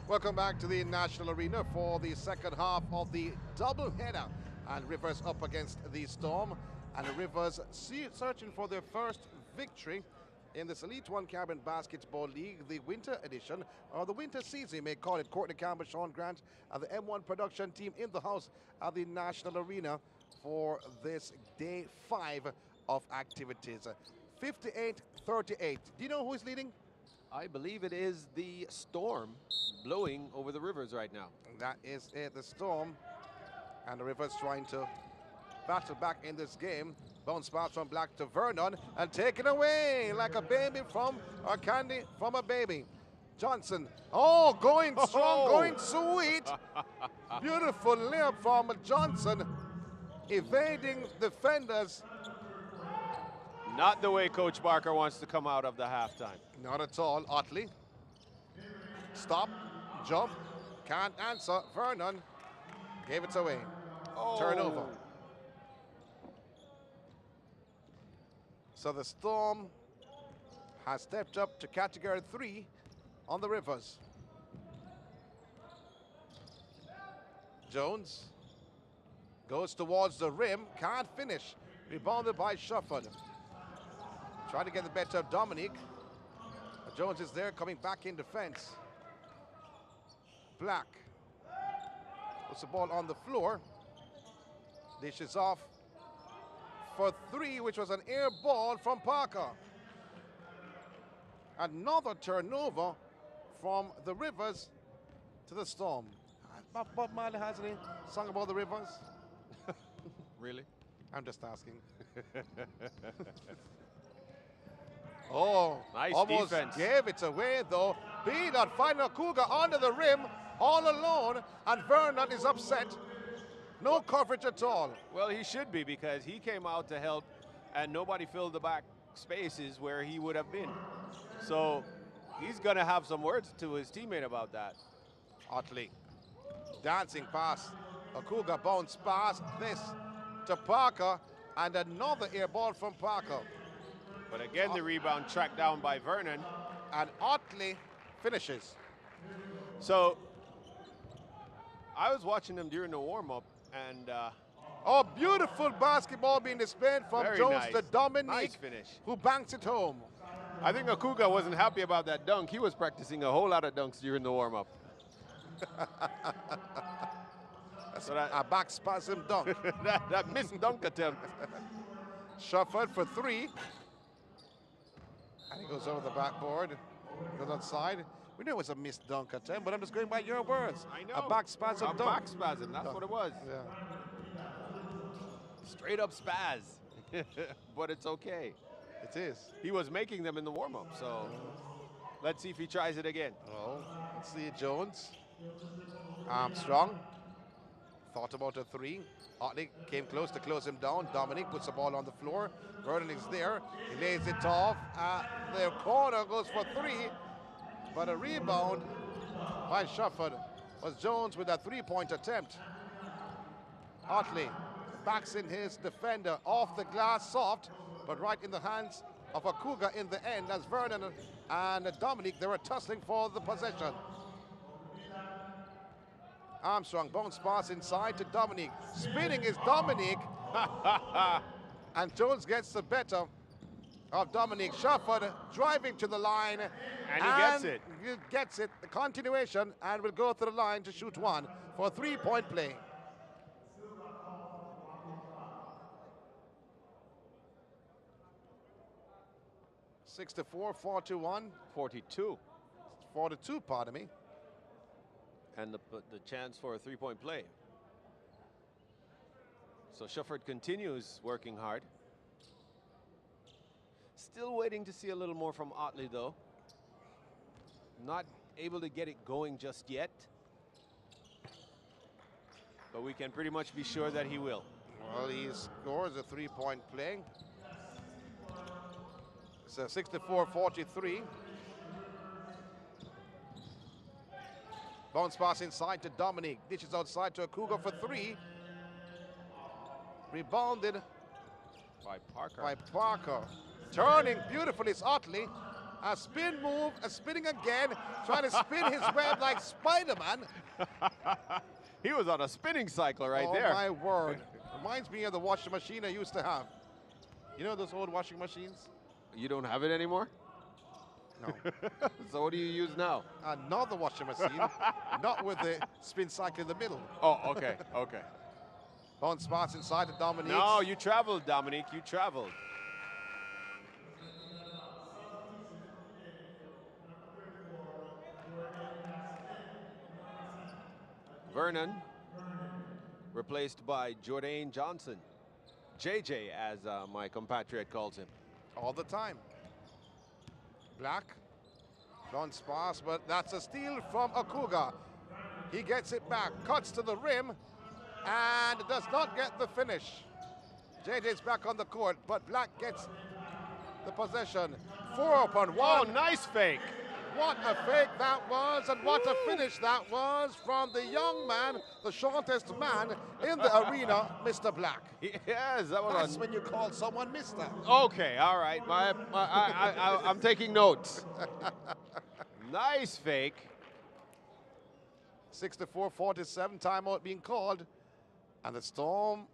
Welcome back to the National Arena for the second half of the doubleheader. And Rivers up against the Storm. And the Rivers searching for their first victory in this Elite One Caribbean Basketball League, the winter edition, or the winter season, you may call it. Courtney Campbell, Sean Grant, and the M1 production team in the house at the National Arena for this day 5 of activities. 58-38. Do you know who is leading? I believe it is the Storm blowing over the Rivers right now. That is it, the Storm. And the Rivers trying to battle back in this game. Bounce pass from Black to Vernon and taken away like a baby from a candy from a baby. Johnson, oh, going strong, going sweet. Beautiful layup from Johnson, evading defenders. Not the way Coach Barker wants to come out of the halftime. Not at all. Otley, stop, jump, can't answer. Vernon gave it away. Oh. Turnover. So the Storm has stepped up to category 3 on the Rivers. Jones goes towards the rim, can't finish. Rebounded by Shufford. Trying to get the better of Dominic. Jones is there, coming back in defense. Black puts the ball on the floor. Dishes off for 3, which was an air ball from Parker. Another turnover from the Rivers to the Storm. Bob Marley hasn't he sung about the Rivers? Really? I'm just asking. Oh, nice almost defense. Gave it away though. Beanut finding a Cougar under the rim, all alone, and Vernon is upset. No coverage at all. Well, he should be, because he came out to help and nobody filled the back spaces where he would have been. So he's going to have some words to his teammate about that. Otley, dancing pass. A Cougar bounce pass. This to Parker, and another air ball from Parker. But again, the rebound tracked down by Vernon. And Otley finishes. So I was watching them during the warm-up, and oh, beautiful basketball being displayed from very Jones nice. to Dominique, Nice finish. who banks it home. I think Akuga wasn't happy about that dunk. He was practicing a whole lot of dunks during the warm-up. That's a back spasm dunk. that missed dunk attempt. Shuffled for 3. And he goes over the backboard, goes outside. We knew it was a missed dunk attempt, but I'm just going by your words. I know. A back spasm a dunk. back spasm, that's what it was. Yeah, Straight up spaz. But it's okay. it is. He was making them in the warm-up, so let's see if he tries it again. Oh, let's see Jones. Armstrong thought about a 3. Otley came close to close him down. Dominic puts the ball on the floor. Vernon is there. He lays it off. The corner goes for 3, but a rebound by Shufford was Jones with a 3-point attempt. Otley backs in his defender off the glass, soft, but right in the hands of a Cougar in the end as Vernon and Dominic, they were tussling for the possession. Armstrong bounce pass inside to Dominic. Spinning is Dominic. And Jones gets the better of Dominic. Shufford driving to the line. And he gets it. He gets it. The continuation, and will go to the line to shoot 1 for a 3-point play. (6-4, 4-1, 42. 4-2, pardon me. And the chance for a 3-point play. So Shufford continues working hard. Still waiting to see a little more from Otley, though. Not able to get it going just yet. But we can pretty much be sure that he will. Well, he scores a 3-point play. It's a 64-43. Bounce pass inside to Dominic. Dishes outside to a Cougar for 3. Rebounded By Parker. by Parker. Turning beautifully is Otley. A spin move, a spinning again, trying to spin his web like Spider-Man. He was on a spinning cycle right Oh, there. my word. Reminds me of the washing machine I used to have. You know those old washing machines? You don't have it anymore? No. So what do you use now? Another washing machine, not with the spin cycle in the middle. Oh, okay, okay. Bounce pass inside to Dominique. No, you traveled, Dominique. You traveled. Vernon, replaced by Jordan Johnson. JJ, as my compatriot calls him. All the time. Black. Bounce pass, but that's a steal from Okuga. He gets it back, cuts to the rim, and does not get the finish. JJ's back on the court, but Black gets the possession. 4-on-1. Oh, nice fake. What a fake that was, and what a finish that was from the young man, the shortest man in the arena, Mr. Black. Yes, that was That's when you call someone Mr. Okay, all right. I'm taking notes. Nice fake. 64-47, timeout being called. And the Storm,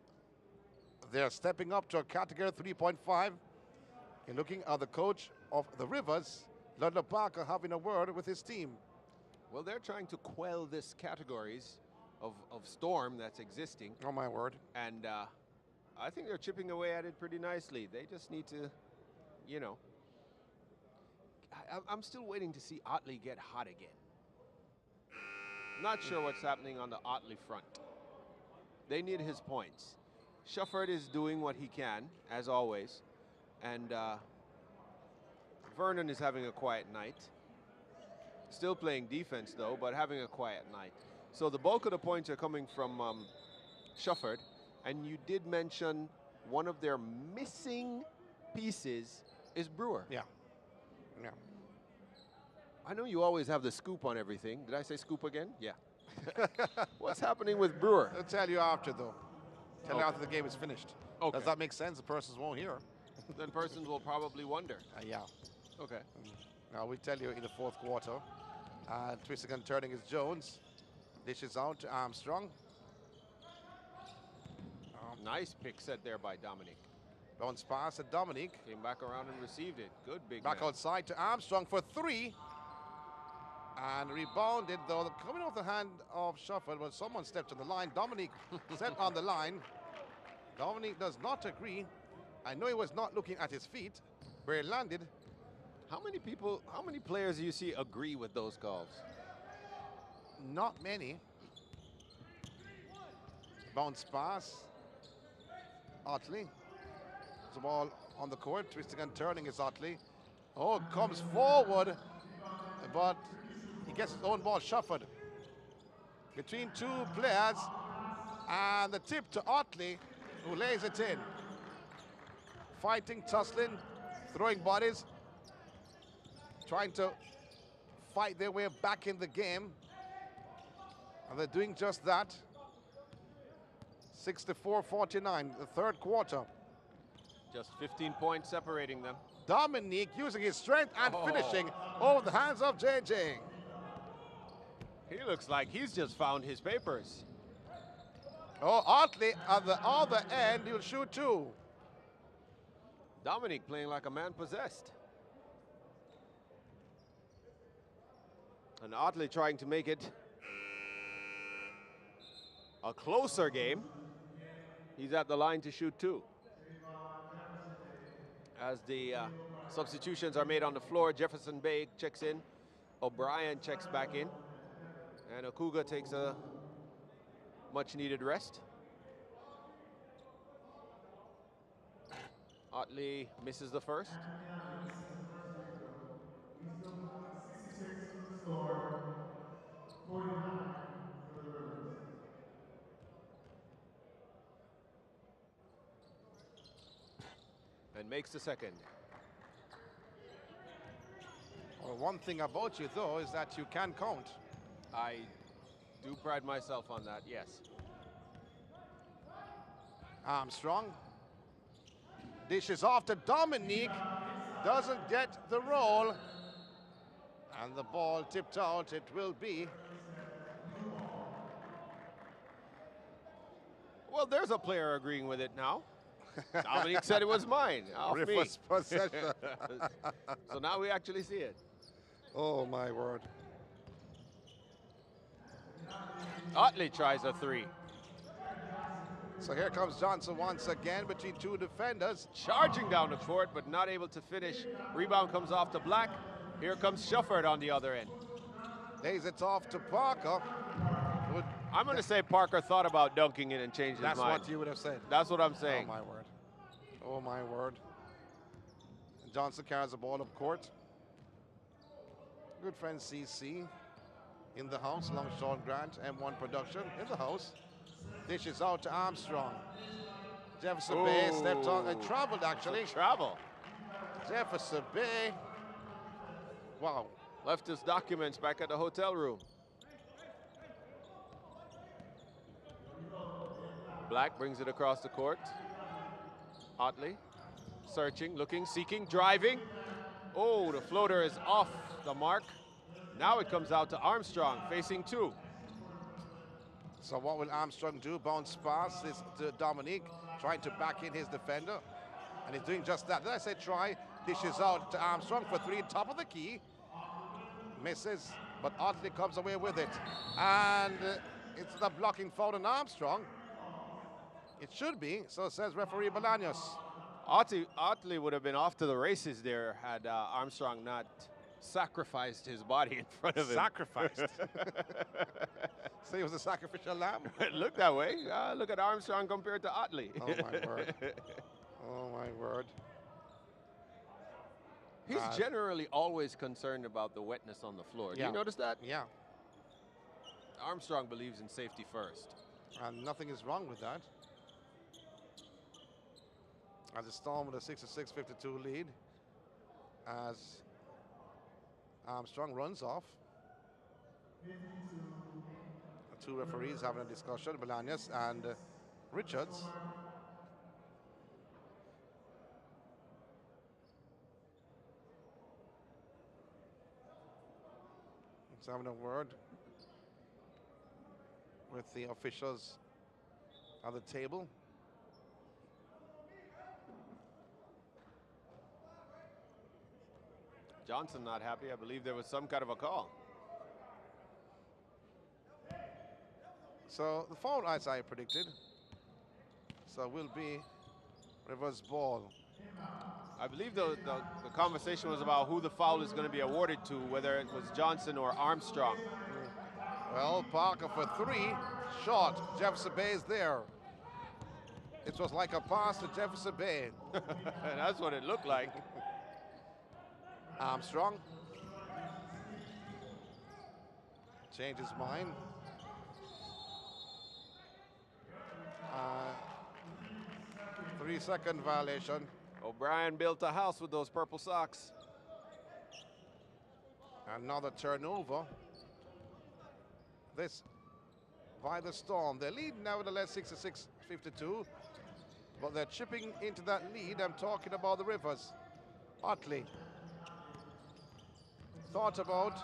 they're stepping up to a category 3.5. You're looking at the coach of the Rivers, Ludlow Parker, having a word with his team. Well, they're trying to quell this categories of storm that's existing. Oh, my word. And I think they're chipping away at it pretty nicely. They just need to, you know. I'm still waiting to see Otley get hot again. Not sure what's happening on the Otley front. They need his points. Shufford is doing what he can, as always. And Vernon is having a quiet night. Still playing defense, though, but having a quiet night. So the bulk of the points are coming from Shufford. And you did mention one of their missing pieces is Brewer. Yeah. Yeah. I know you always have the scoop on everything. Did I say scoop again? Yeah. What's happening with Brewer? I'll tell you after, though. Tell you Okay. after the game is finished. Okay. Does that make sense? The persons won't hear. Then persons will probably wonder. Yeah. Okay. Now we tell you in the fourth quarter. Twisting and turning is Jones. Dishes out to Armstrong. Nice pick set there by Dominic. Bounce pass to Dominique. Came back around and received it. Good big Back man. outside to Armstrong for three. And rebounded, though, coming off the hand of Shufford, but someone stepped on the line. Dominique stepped on the line. Dominique does not agree. I know he was not looking at his feet where he landed. How many players do you see agree with those calls? Not many. Bounce pass. Otley. The ball on the court. Twisting and turning is Otley. Oh, comes forward. But he gets his own ball shuffled. Between two players. And the tip to Otley, who lays it in. Fighting, tussling, throwing bodies. Trying to fight their way back in the game. And they're doing just that. 64-49, the third quarter. Just 15 points separating them. Dominique using his strength and finishing over the hands of JJ. He looks like he's just found his papers. Oh, Otley at the other end, he'll shoot two. Dominic playing like a man possessed. And Otley trying to make it a closer game. He's at the line to shoot two. As the substitutions are made on the floor, Jefferson Bay checks in. O'Brien checks back in. And Okuga takes a much-needed rest. Otley misses the first. And makes the second. Well, one thing about you, though, is that you can count. I do pride myself on that, yes. Armstrong. Dishes off to Dominique. doesn't get the roll. And the ball tipped out. It will be. Well, there's a player agreeing with it now. Dominique said it was mine. Off me. Reverse possession. So now we actually see it. Oh, my word. Otley tries a three. So here comes Johnson once again between two defenders. Charging down the court, but not able to finish. Rebound comes off to Black. Here comes Shufford on the other end. Lays it off to Parker. I'm going to say Parker thought about dunking it and changed his That's mind. what you would have said. That's what I'm saying. Oh, my word. Oh, my word. Johnson carries the ball up court. Good friend CC in the house, along with Sean Grant, M1 Production in the house. Dishes out to Armstrong. Jefferson Bay stepped on and traveled, actually. Travel. Jefferson Bay. Wow. Left his documents back at the hotel room. Black brings it across the court. Otley searching, looking, seeking, driving. Oh, the floater is off the mark. Now it comes out to Armstrong, facing two. So what will Armstrong do? Bounce pass this to Dominique, trying to back in his defender. And he's doing just that. Did I say try? Dishes out to Armstrong for three, top of the key. Misses, but Otley comes away with it. And it's the blocking foul on Armstrong. It should be, so says referee Bolaños. Otley would have been off to the races there had Armstrong not sacrificed his body in front of him. Sacrificed. So he was a sacrificial lamb? It looked that way. Look at Armstrong compared to Otley. Oh, my word. Oh, my word. He's generally always concerned about the wetness on the floor. Do you notice that? Yeah. Armstrong believes in safety first. And nothing is wrong with that. As the Storm with a 66-52 lead. As Armstrong runs off. The two referees having a discussion, Bolaños and Richards. Let's having a word with the officials at the table. Johnson not happy. I believe there was some kind of a call. So the foul, as I predicted, so will be reverse ball. I believe the conversation was about who the foul is going to be awarded to, whether it was Johnson or Armstrong. Well, Parker for three, short. Jefferson Bay is there. It was like a pass to Jefferson Bay. That's what it looked like. Armstrong. Change his mind. 3-second violation. O'Brien built a house with those purple socks. Another turnover. This by the Storm. They lead nevertheless 66-52. But they're chipping into that lead. I'm talking about the Rivers. Otley. Thought about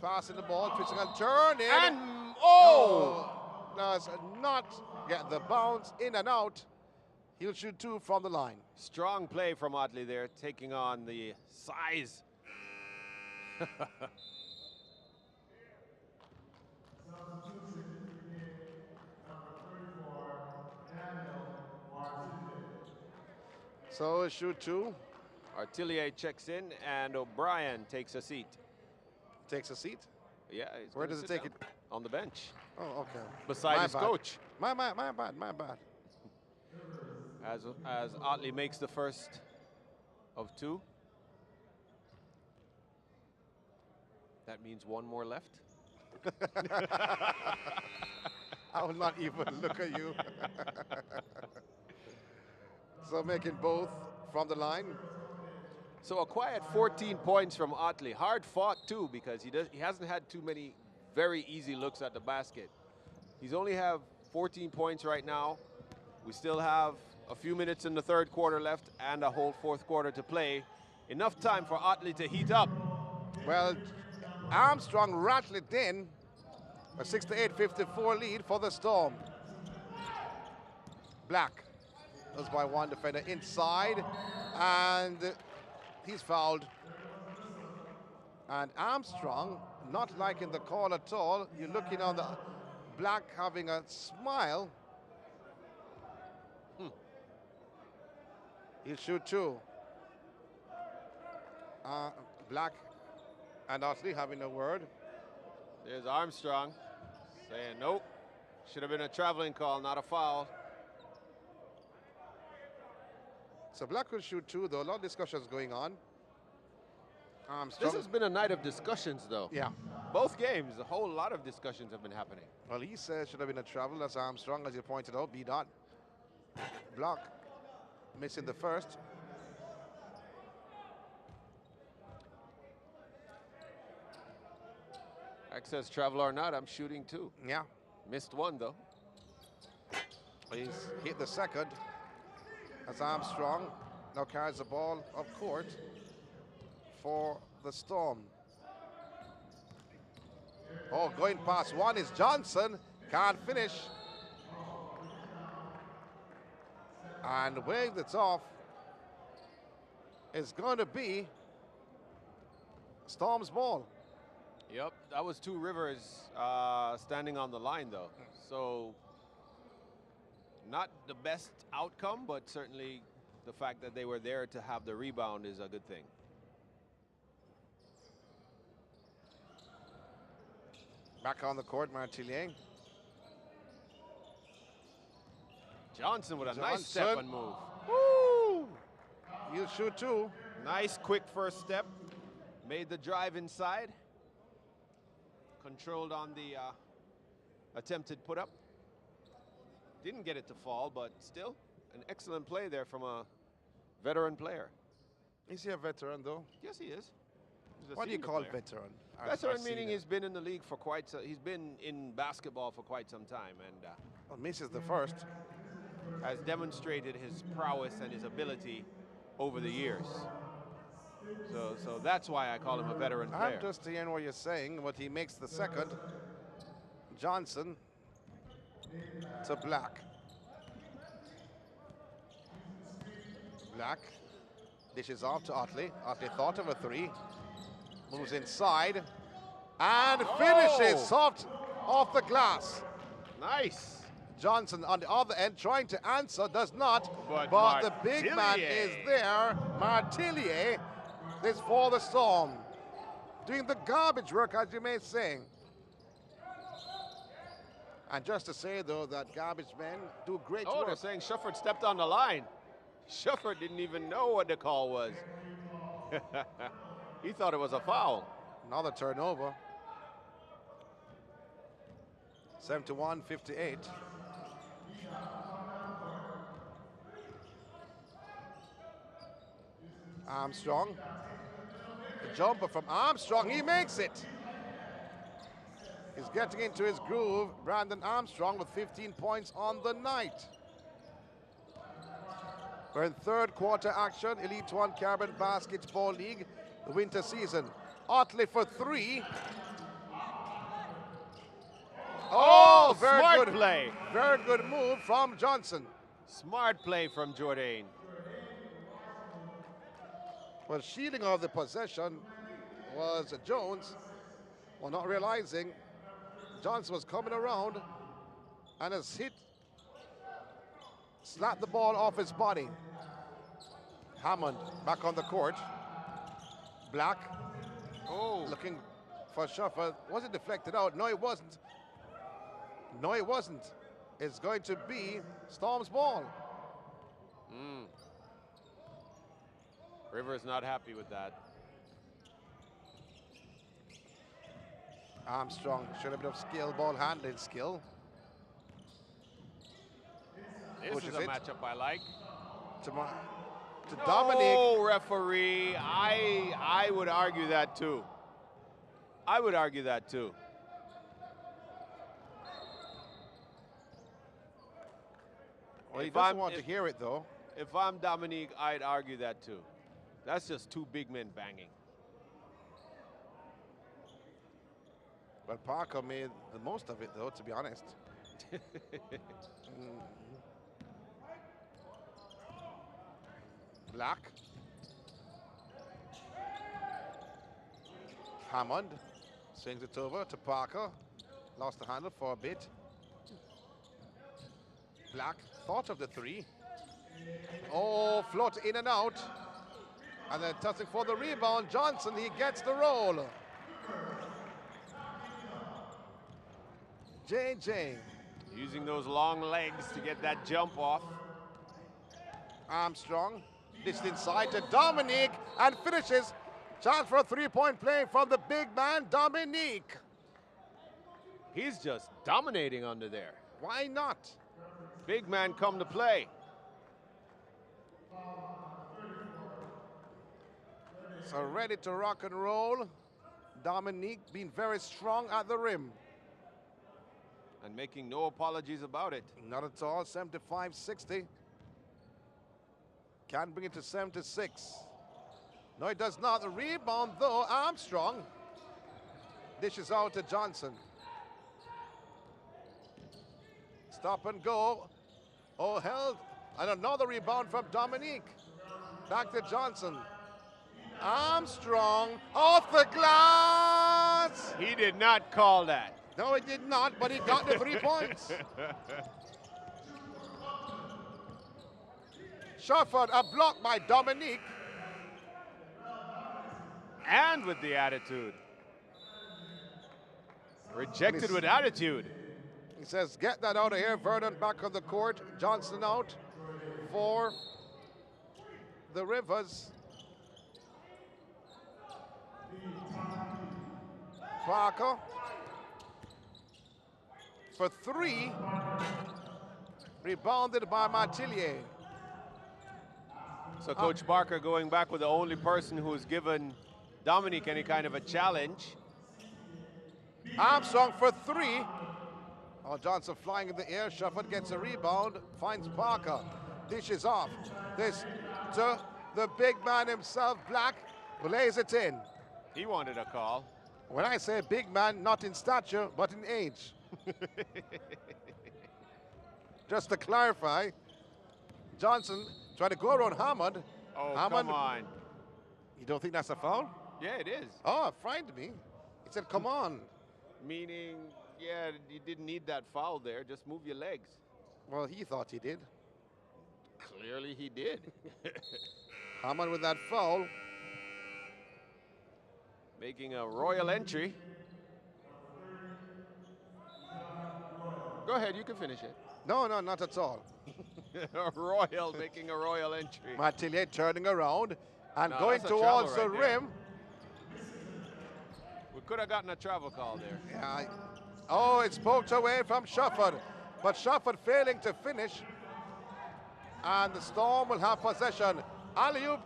passing the ball, twitching and turning. And, oh! Does not get the bounce in and out. He'll shoot two from the line. Strong play from Otley there, taking on the size. So shoot two. Artillier checks in, and O'Brien takes a seat. Takes a seat. Yeah, he's Where gonna does it sit take down. it? On the bench, Oh, okay. beside My his bad. coach. My bad. As Otley makes the first of two. That means one more left. I will not even look at you. So making both from the line. So a quiet 14 points from Otley. Hard fought too, because he hasn't had too many very easy looks at the basket. He's only have 14 points right now. We still have a few minutes in the third quarter left and a whole fourth quarter to play. Enough time for Otley to heat up. Well, Armstrong rattled it in. A 68-54 lead for the Storm. Black goes by one defender inside, and he's fouled. And Armstrong, not liking the call at all. You're looking on the Black having a smile. He'll shoot two. Black and Otley having a word. There's Armstrong saying, nope, should have been a traveling call, not a foul. So Black will shoot two, though. A lot of discussions going on. Armstrong. This has been a night of discussions, though. Yeah. Both games, a whole lot of discussions have been happening. Well, he says should have been a travel. That's Armstrong, as you pointed out. B. Dot. Block. Missing the first. Access travel or not, I'm shooting two. Yeah. Missed one, though. He's hit the second. That's Armstrong. Now carries the ball up court for the Storm. Oh, going past one is Johnson. Can't finish. And waved it off. It's going to be Storm's ball. Yep, that was two Rivers standing on the line, though. So not the best outcome, but certainly the fact that they were there to have the rebound is a good thing. Back on the court, Martillier. Johnson with a nice step Johnson. and move. Woo! He'll shoot two. Nice quick first step. Made the drive inside. Controlled on the attempted put up. Didn't get it to fall, but still an excellent play there from a veteran player. Is he a veteran, though? Yes, he is. He's a What do you senior call player. veteran? Veteran meaning he's been in the league for quite some, he's been in basketball for quite some time and Well, misses the first. has demonstrated his prowess and his ability over the years. So that's why I call him a veteran player. I'm just hearing what you're saying, but he makes the second. Johnson to Black. Black dishes off to Otley. Otley thought of a three. Moves inside and finishes soft off the glass. Nice. Johnson on the other end trying to answer, does not. But the big man Martillier. is there. Martillier is for the Storm. Doing the garbage work, as you may say. And just to say, though, that garbage men do great Oh, they're work. saying Shufford stepped on the line. Shufford didn't even know what the call was. He thought it was a foul. Another turnover. 71-58. Armstrong. The jumper from Armstrong, he makes it. He's getting into his groove. Brandon Armstrong with 15 points on the night. We're in third quarter action, Elite One Caribbean Basketball League, the winter season. Otley for three. Oh, very smart good play. Very good move from Johnson. Smart play from Jourdain. Well, shielding of the possession was Jones. Well, not realizing Johnson was coming around and has slapped the ball off his body. Hammond back on the court. Black. Oh. Looking for Shufford. Was it deflected out? No, it wasn't. No, it wasn't. It's going to be Storm's ball. Rivers not happy with that. Armstrong showed a bit of skill, ball handling skill. This Pushes is a it. matchup I like. To Dominic. Oh, referee. I would argue that too. I would argue that too. Well, he If doesn't I'm- want to if- hear it, though. If I'm Dominique, I'd argue that too. That's just two big men banging. But Parker made the most of it, though, to be honest. Black. Hammond swings it over to Parker. Lost the handle for a bit. Black thought of the three. Oh, float in and out. And then touching for the rebound. Johnson, he gets the roll. JJ. Using those long legs to get that jump off. Armstrong dished inside to Dominique and finishes. Chance for a three-point play from the big man, Dominique. He's just dominating under there. Why not? Big man come to play. So ready to rock and roll. Dominique being very strong at the rim. And making no apologies about it. Not at all, 75-60. Can bring it to 76. No, it does not. The rebound, though, Armstrong dishes out to Johnson. Stop and go. Oh, held. And another rebound from Dominique. Back to Johnson. Armstrong off the glass. He did not call that. No, he did not, but he got the 3 points. Shufford, a block by Dominique. And with the attitude. Rejected with attitude. He says, get that out of here. Vernon back on the court. Johnson out for the Rivers. Parker for three. Rebounded by Martillier. So Coach Barker going back with the only person who's given Dominique any kind of a challenge. Armstrong for three. Oh, Johnson flying in the air. Shufford gets a rebound. Finds Parker. Dishes off. This to the big man himself, Black. Lays it in. He wanted a call. When I say big man, not in stature, but in age. Just to clarify, Johnson tried to go around Hammond. Oh, Hammond, come on. You don't think that's a foul? Yeah, it is. Oh, it frightened me. He said, come on. Meaning, yeah, you didn't need that foul there. Just move your legs. Well, he thought he did. Clearly he did. Hammond with that foul. Making a royal entry. Go ahead, you can finish it. No, no, not at all. Royal, making a royal entry. Martillier turning around and No, going that's a towards travel the right there. rim. We could have gotten a travel call there. Yeah. Oh, it's poked away from Shufford. But Shufford failing to finish. And the Storm will have possession. Alley-oop.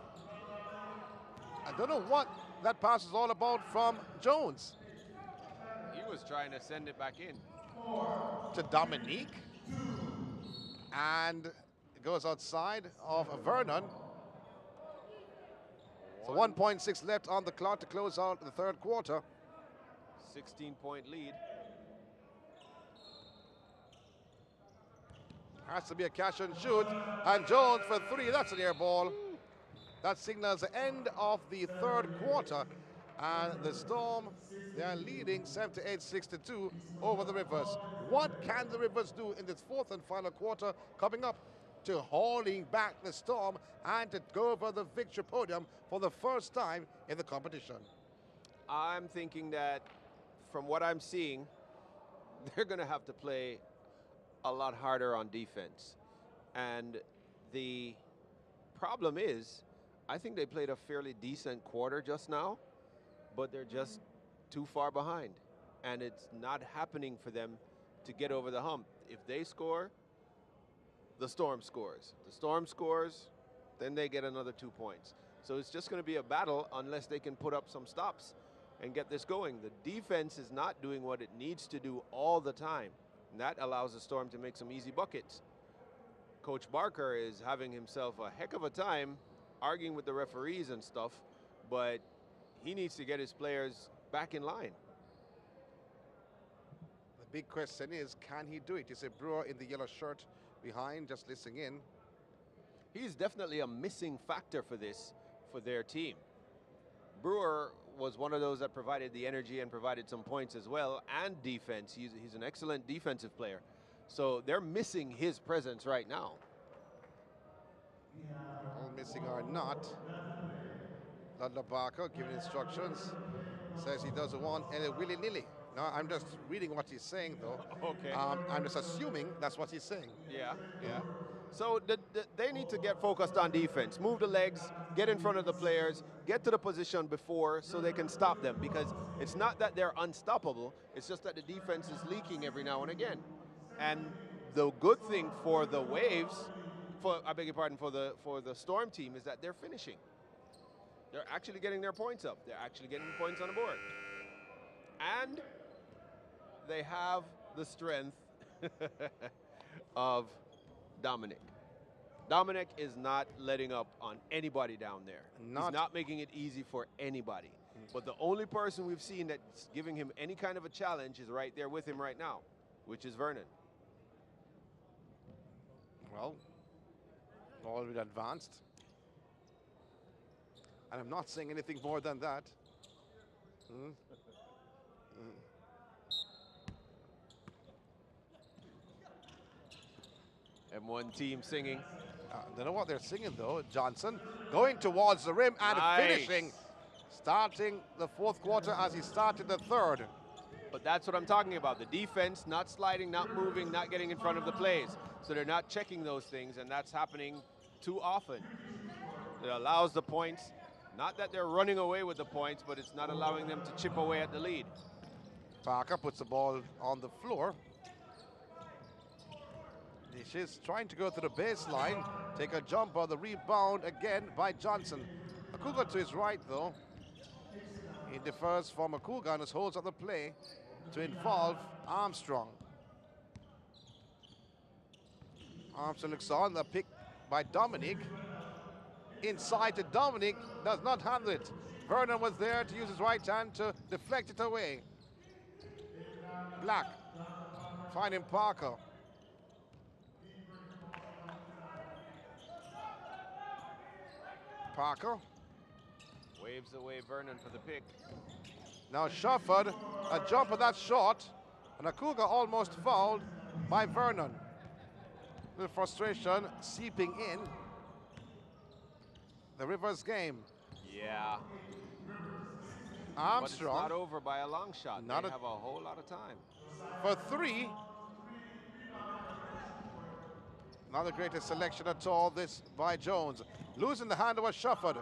I don't know what that pass is all about from Jones. He was trying to send it back in. To Dominique. And it goes outside of Vernon. So 1.6 left on the clock to close out the third quarter. 16-point lead. Has to be a catch and shoot. And Jones for three. That's an air ball. That signals the end of the third quarter. And the Storm, they are leading 78-62 over the Rivers. What can the Rivers do in this fourth and final quarter coming up to hauling back the Storm and to go over the victory podium for the first time in the competition? I'm thinking that from what I'm seeing, they're going to have to play a lot harder on defense. And the problem is, I think they played a fairly decent quarter just now, but they're just too far behind. And it's not happening for them to get over the hump. If they score, the Storm scores. The Storm scores, then they get another 2 points. So it's just going to be a battle unless they can put up some stops and get this going. The defense is not doing what it needs to do all the time. And that allows the Storm to make some easy buckets. Coach Barker is having himself a heck of a time arguing with the referees and stuff, but he needs to get his players back in line. The big question is, can he do it? You see Brewer in the yellow shirt behind, just listening in. He's definitely a missing factor for this, for their team. Brewer was one of those that provided the energy and provided some points as well, and defense. He's an excellent defensive player. So they're missing his presence right now. All missing or not. Ludlow Parker giving instructions. Says he doesn't want any willy-nilly. No, I'm just reading what he's saying, though. Okay. I'm just assuming that's what he's saying. Yeah, yeah. So they need to get focused on defense. Move the legs, get in front of the players, get to the position before so they can stop them. Because it's not that they're unstoppable, it's just that the defense is leaking every now and again. And the good thing for the Waves, for the Storm team, is that they're finishing. They're actually getting their points up. They're actually getting the points on the board. And they have the strength of Dominic. Dominic is not letting up on anybody down there. He's not making it easy for anybody. But the only person we've seen that's giving him any kind of a challenge is right there with him right now, which is Vernon. Well, already advanced. And I'm not saying anything more than that. M1 team singing. Don't know what they're singing, though. Johnson going towards the rim and finishing. Starting the fourth quarter as he started the third. But that's what I'm talking about. The defense not sliding, not moving, not getting in front of the plays. So they're not checking those things, and that's happening too often. It allows the points. Not that they're running away with the points, but it's not allowing them to chip away at the lead. Parker puts the ball on the floor. She's trying to go to the baseline, take a jumper, the rebound again by Johnson. Akuga to his right, though. He defers from Akuga and just holds up the play to involve Armstrong. Armstrong looks on, the pick by Dominic. Inside to Dominic, does not handle it. Vernon was there to use his right hand to deflect it away. Black finding Parker. Parker. Waves away Vernon for the pick. Now Shufford, a jumper that's short, and Akuga almost fouled by Vernon. The frustration seeping in the Rivers game. Yeah. Armstrong. But it's not over by a long shot. They have a whole lot of time. For three. Not the greatest selection at all, this by Jones. Losing the hand was Shufford.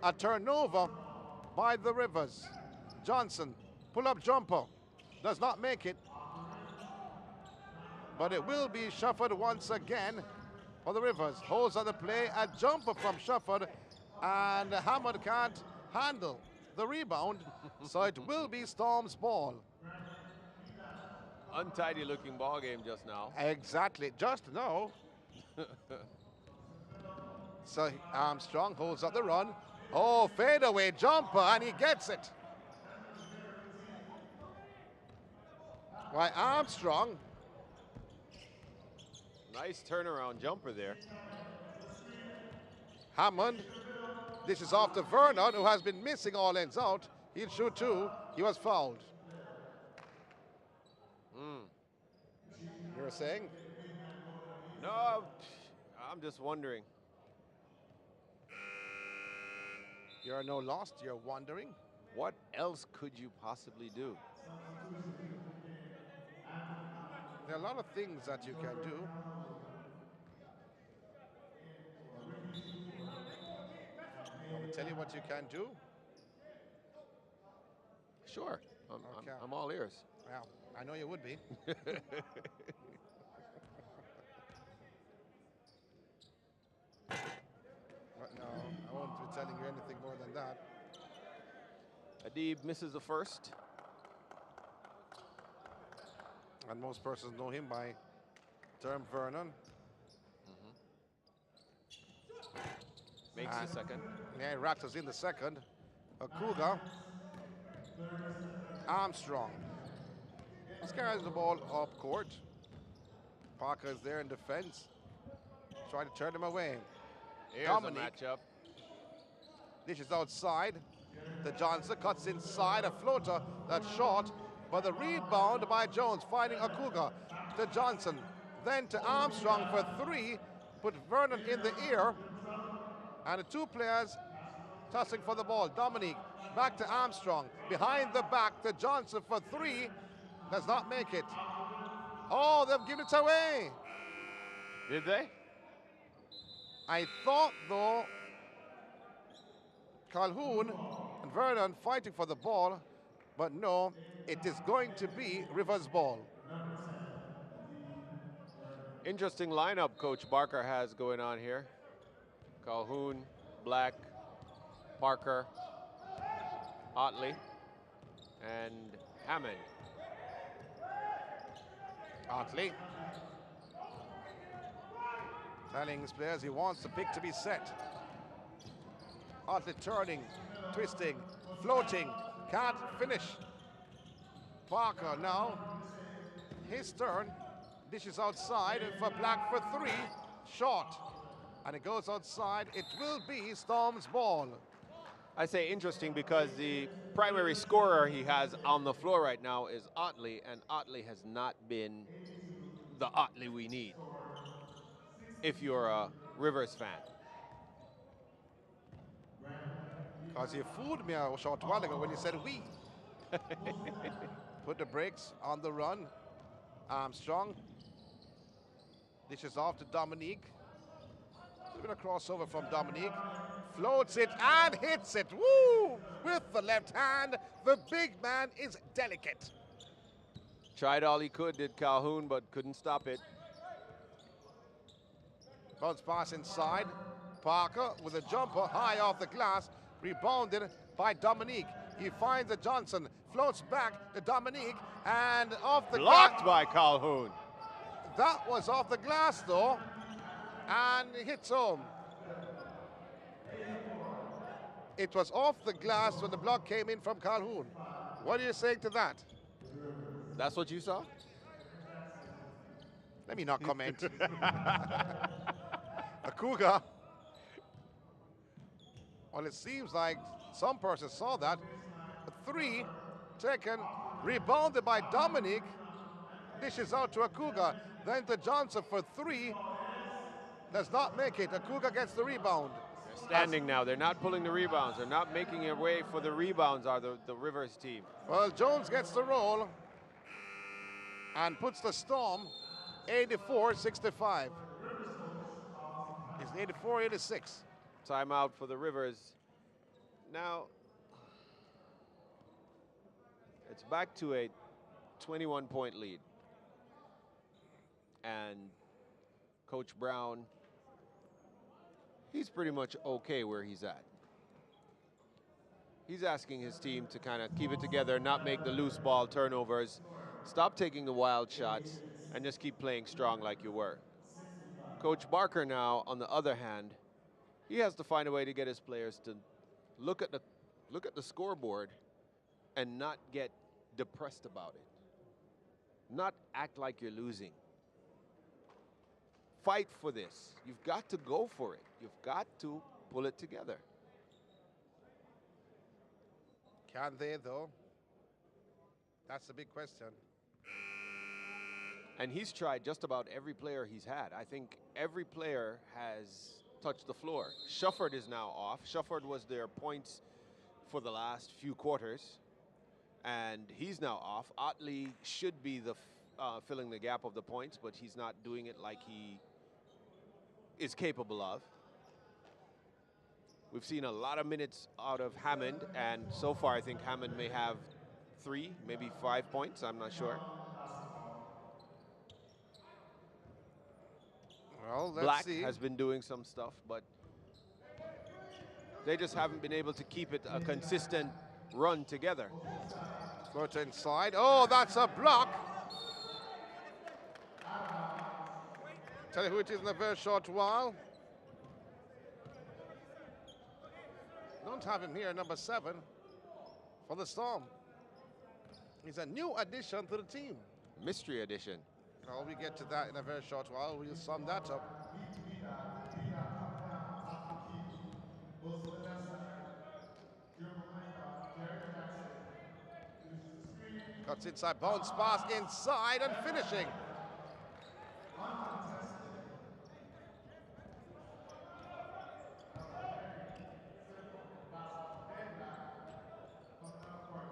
A turnover by the Rivers. Johnson, pull-up jumper. Does not make it. But it will be Shufford once again for the Rivers. Holds on the play, a jumper from Shufford, and Hammond can't handle the rebound, so it will be Storm's ball. Untidy looking ball game just now. Exactly, just now. So Armstrong holds up the run. Oh, fadeaway jumper, and he gets it. Why, Armstrong. Nice turnaround jumper there. Hammond. This is off to Vernon, who has been missing all ends out. He'll shoot two. He was fouled. You were saying? No, I'm just wondering. You're no lost, you're wondering? What else could you possibly do? There are a lot of things that you can do. I will tell you what you can do. Sure, I'm all ears. Well, I know you would be. But no, I won't be telling you anything more than that. Adib misses the first. And most persons know him by term Vernon. Makes the second. Yeah, Raptors in the second. Akuga. Armstrong. This guy has the ball up court. Parker is there in defense. Trying to turn him away. Here's Dominique. a matchup. This is outside. The Johnson cuts inside. A floater that's short. But the rebound by Jones finding Akuga to Johnson. Then to Armstrong for three. Put Vernon in the ear. And the two players tussling for the ball. Dominique back to Armstrong. Behind the back to Johnson for three. Does not make it. Oh, they've given it away. Did they? I thought, though, Calhoun and Vernon fighting for the ball, but no, it is going to be Rivers' ball. Interesting lineup Coach Barker has going on here. Calhoun, Black, Parker, Otley, and Hammond. Otley telling his players he wants the pick to be set. Otley turning, twisting, floating, can't finish. Parker now, his turn, dishes outside for Black for three, short. And it goes outside, it will be Storm's ball. I say interesting because the primary scorer he has on the floor right now is Otley, and Otley has not been the Otley we need if you're a Rivers fan. Because you fooled me a short while ago when you said we. Put the brakes on the run. Armstrong. Dishes off to Dominique. A bit of crossover from Dominique. Floats it and hits it. Woo! With the left hand. The big man is delicate. Tried all he could, did Calhoun, but couldn't stop it. Bounce pass inside. Parker with a jumper high off the glass. Rebounded by Dominique. He finds the Johnson. Floats back to Dominique. And off the Blocked glass. by Calhoun. That was off the glass though. And hits home. It was off the glass when the block came in from Calhoun. What are you saying to that? That's what you saw? Let me not comment. Akuga. Well, it seems like some person saw that. A three taken, rebounded by Dominique. Dishes out to Akuga. Then to Johnson for three. Does not make it. Akuga gets the rebound. They're standing now. They're not pulling the rebounds. They're not making their way for the rebounds, are the Rivers team. Well, Jones gets the roll and puts the Storm 84-65. It's 84-86. Timeout for the Rivers. Now, it's back to a 21-point lead. And Coach Brown, he's pretty much okay where he's at. He's asking his team to kind of keep it together, not make the loose ball turnovers, stop taking the wild shots, and just keep playing strong like you were. Coach Barker now, on the other hand, he has to find a way to get his players to look at the scoreboard and not get depressed about it. Not act like you're losing. Fight for this. You've got to go for it. You've got to pull it together. Can they, though? That's the big question. And he's tried just about every player he's had. I think every player has touched the floor. Shufford is now off. Shufford was their points for the last few quarters, and he's now off. Otley should be the filling the gap of the points, but he's not doing it like he is capable of. We've seen a lot of minutes out of Hammond, and so far I think Hammond may have 3, maybe 5 points. I'm not sure. Well, let's Black see. has been doing some stuff, but they just haven't been able to keep it a consistent run together. Floater inside. Oh, that's a block. Tell you who it is in a very short while. Don't have him here, number 7 for the Storm. He's a new addition to the team. Mystery edition. Well, we get to that in a very short while. We'll sum that up. Cuts inside, bounce pass inside and finishing.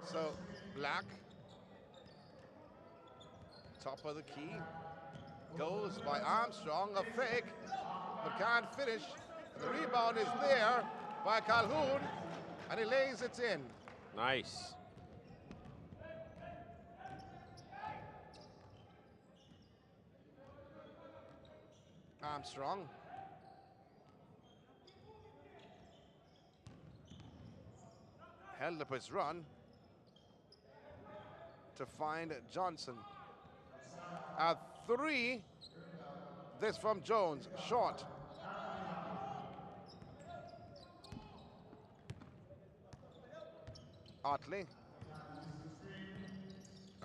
So, Black, top of the key, goes by Armstrong, a fake, but can't finish. The rebound is there by Calhoun, and he lays it in. Nice. Armstrong. Held up his run to find Johnson. At 3, this from Jones, short. Otley,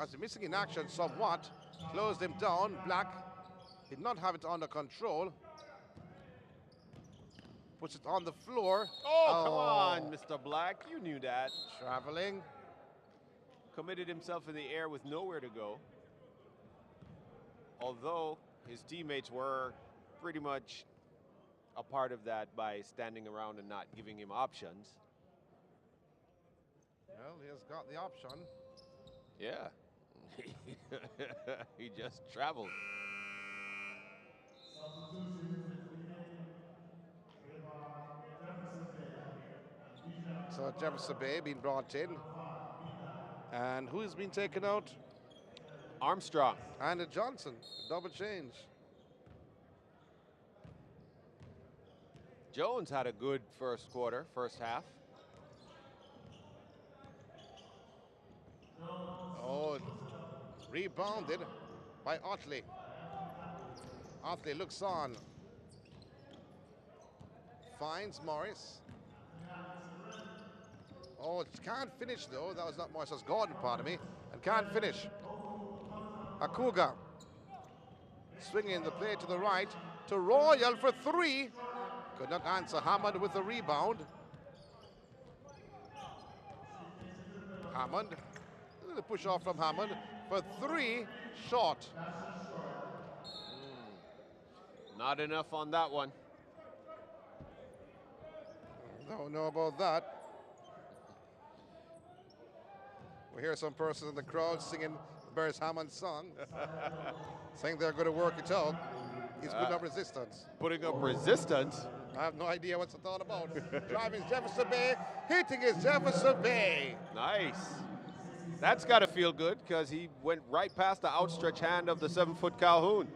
as missing in action somewhat, closed him down. Black did not have it under control. Puts it on the floor. Oh, come on, Mr. Black. You knew that. Traveling. Committed himself in the air with nowhere to go. Although his teammates were pretty much a part of that by standing around and not giving him options. Well, he has got the option. Yeah. He just traveled. So Jefferson Bay being brought in. And who's been taken out? Armstrong. And Johnson, double change. Jones had a good first quarter, first half. Oh, rebounded by Otley. Otley looks on. Finds Morris. Oh, can't finish though. That was not Morris, that was Gordon, pardon me. And can't finish. Akuga swinging the play to the right to Royal for 3. Could not answer. Hammond with the rebound. Hammond, the push off from Hammond for 3, short. Not enough on that one. Don't know about that. We hear some persons in the crowd singing Bears Hammond's song, saying they're going to work it out. He's putting up resistance. Putting up resistance? I have no idea what's it all about. Driving is Jefferson Bay, hitting is Jefferson Bay. Nice. That's got to feel good because he went right past the outstretched hand of the 7-foot Calhoun.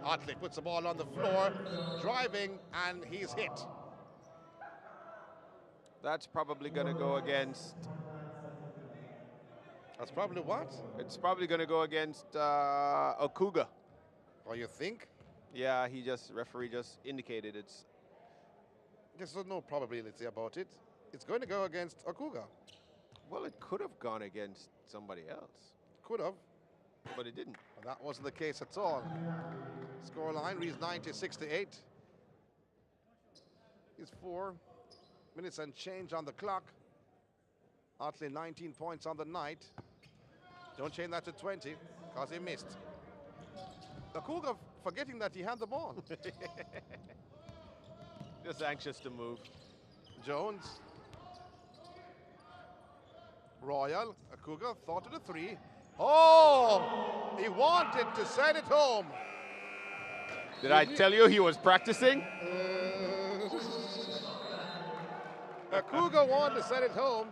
Otley puts the ball on the floor, driving, and he's hit. That's probably going to go against... That's probably what? It's probably going to go against Okuga. Or you think? Yeah, referee just indicated it's... There's no probability about it. It's going to go against Okuga. Well, it could have gone against somebody else. Could have. But it didn't. That wasn't the case at all. Scoreline reads 96-8. It's 4 minutes and change on the clock. Otley 19 points on the night. Don't change that to 20 because he missed. The Cougar forgetting that he had the ball. Just anxious to move. Jones. Royal, a Cougar thought of the 3. Oh, he wanted to send it home. Did I tell you he was practicing? A Cougar wanted to send it home.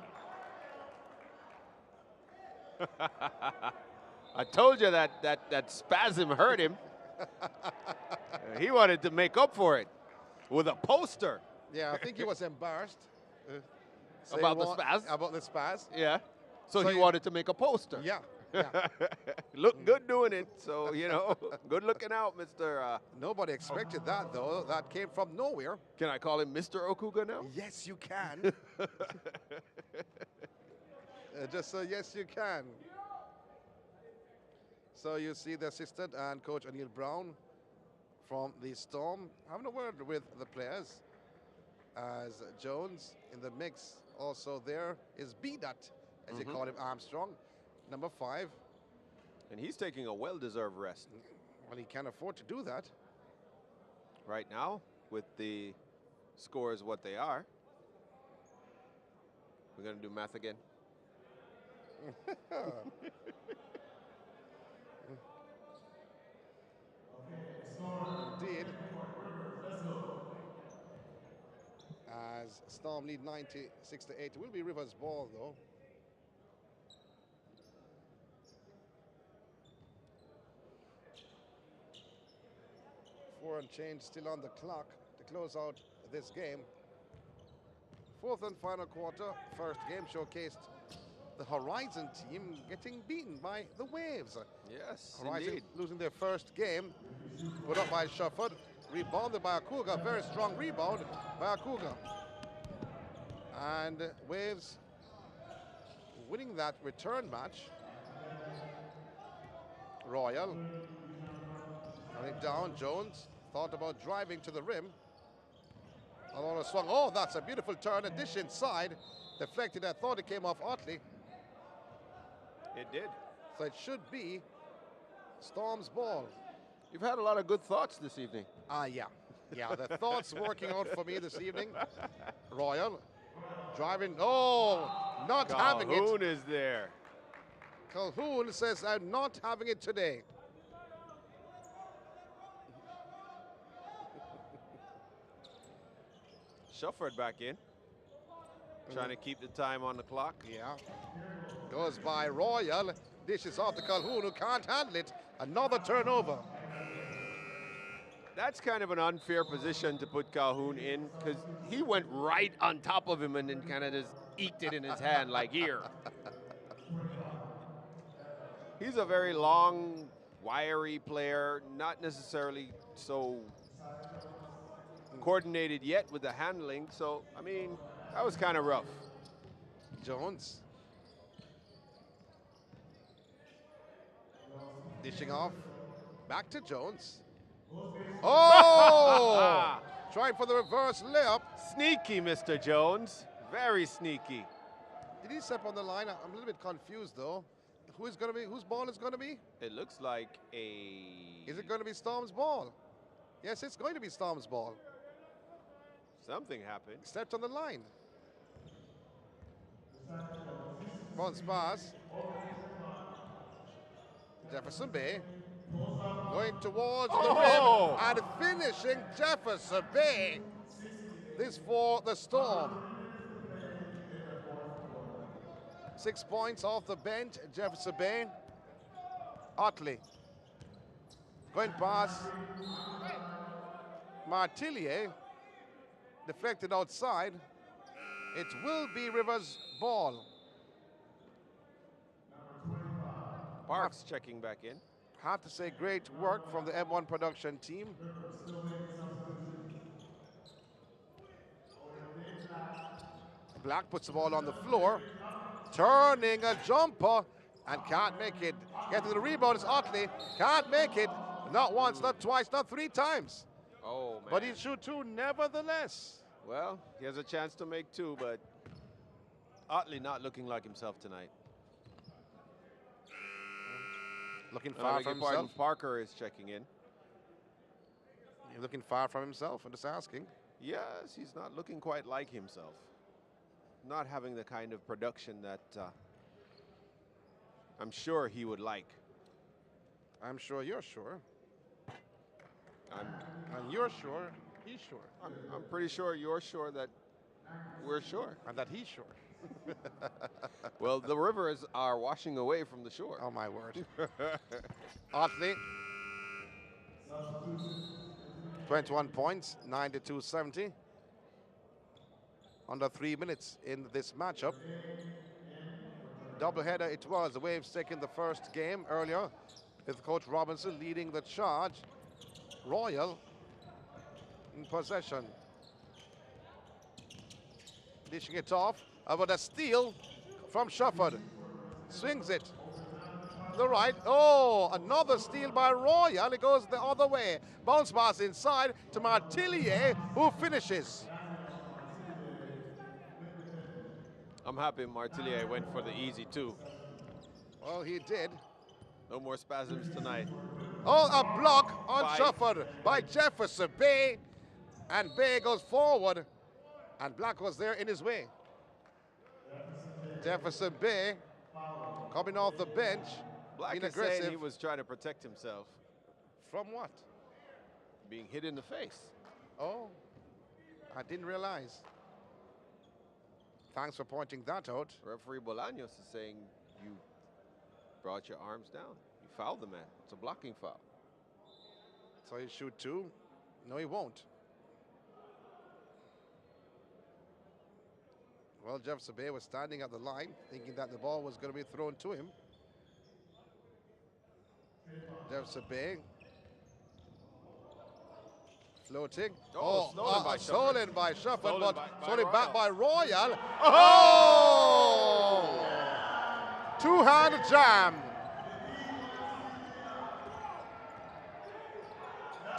I told you that spasm hurt him. He wanted to make up for it with a poster. Yeah, I think he was embarrassed. About the spaz? About the spaz. Yeah. So he he- wanted to make a poster. Yeah. Yeah. Look good doing it, so, you know, good looking out, Mr. Nobody expected that, though. That came from nowhere. Can I call him Mr. Okuga now? Yes, you can. Just so yes, you can. So you see the assistant and Coach O'Neill Brown from the Storm having a word with the players as Jones in the mix. Also there is B-Dot, as you call him, Armstrong, number 5. And he's taking a well-deserved rest Well, he can afford to do that. right now with the scores what they are. We're going to do math again. Indeed. As Storm lead 96 to 8. It will be Rivers' ball, though. Four and change still on the clock to close out this game. Fourth and final quarter. First game showcased the Horizon team getting beaten by the Waves. Yes, Horizon indeed. losing their first game. Put up by Shufford. Rebounded by Akuga. Very strong rebound by Akuga. And Waves winning that return match. Royal. Running down. Jones thought about driving to the rim. Alona swung. Oh, that's a beautiful turn. A dish inside. Deflected. I thought it came off Otley. It did. So it should be Storm's ball. You've had a lot of good thoughts this evening. Yeah. Yeah, the thoughts working out for me this evening. Royal driving. Oh, not having it. Calhoun is there. Calhoun says, I'm not having it today. Shufford back in. Trying to keep the time on the clock. Yeah. Goes by Royal. Dishes off to Calhoun, who can't handle it. Another turnover. That's kind of an unfair position to put Calhoun in because he went right on top of him and then kind of just eked it in his hand like here. He's a very long, wiry player, not necessarily so coordinated yet with the handling. So, I mean, that was kind of rough. Jones. Dishing off. Back to Jones. Oh! Trying for the reverse layup. Sneaky, Mr. Jones. Very sneaky. Did he step on the line? I'm a little bit confused, though. Whose ball is going to be? It looks like a... Is it going to be Storm's ball? Yes, it's going to be Storm's ball. Something happened. Stepped on the line. Bounce pass. Jefferson Bay going towards the rim and finishing Jefferson Bay. This for the Storm. 6 points off the bench, Jefferson Bay. Otley. Going past Martillier. Deflected outside. It will be Rivers' ball. Parks checking back in. Have to say, great work from the M1 production team. Black puts the ball on the floor, turning a jumper and can't make it. Getting the rebound is Otley, can't make it. Not once, not twice, not 3 times. Oh, man. But he'll shoot 2 nevertheless. Well, he has a chance to make 2, but Otley not looking like himself tonight. Looking I far beg from your pardon, himself. Parker is checking in. He's looking far from himself, I'm just asking. Yes, he's not looking quite like himself. Not having the kind of production that I'm sure he would like. I'm sure you're sure. I'm And you're sure, he's sure. I'm pretty sure you're sure that we're sure. And that he's sure. Well, the rivers are washing away from the shore. Oh, my word. Otley. 21 points, 92-70. Under 3 minutes in this matchup. doubleheader it was. The Waves taking the first game earlier with Coach Robinson leading the charge. Royal in possession. Dishing it off. About a steal from Shufford. Swings it. The right. Oh, another steal by Royal. It goes the other way. Bounce pass inside to Martillier, who finishes. I'm happy Martillier went for the easy two. Well, he did. No more spasms tonight. Oh, a block on Shufford by Jefferson Bay. And Bay goes forward. And Black was there in his way. Jefferson Bay coming off the bench. Black being is aggressive. saying he was trying to protect himself. From what? Being hit in the face. Oh, I didn't realize. Thanks for pointing that out. Referee Bolaños is saying you brought your arms down. You fouled the man. It's a blocking foul. So he shoot two? No, he won't. Well, Jefferson Bay was standing at the line, thinking that the ball was going to be thrown to him. Jefferson Bay. Floating. Stolen by Shufford. Stolen by Shufford, but stolen back by Royal. Oh! Two-hand jam.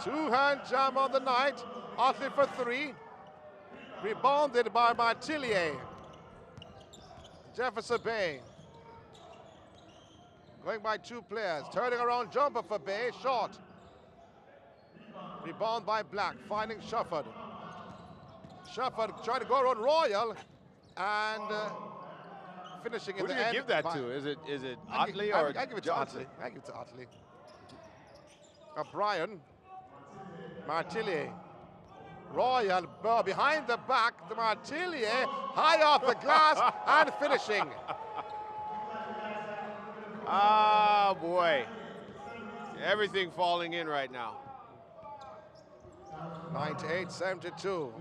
Two-hand jam on the night. Otley for three. Rebounded by Martillier. Jefferson Bay. Going by two players. Turning around jumper for Bay. Short. Rebound by Black. Finding Shufford. Shufford trying to go around Royal. And finishing in the end. Who do you give that to? Is it Otley or I give it to Johnson? Otley. I give it to Otley. O'Brien. Martillier. Royal behind the back to Martillier, high off the glass and finishing. Ah, boy. Everything falling in right now. 98-72.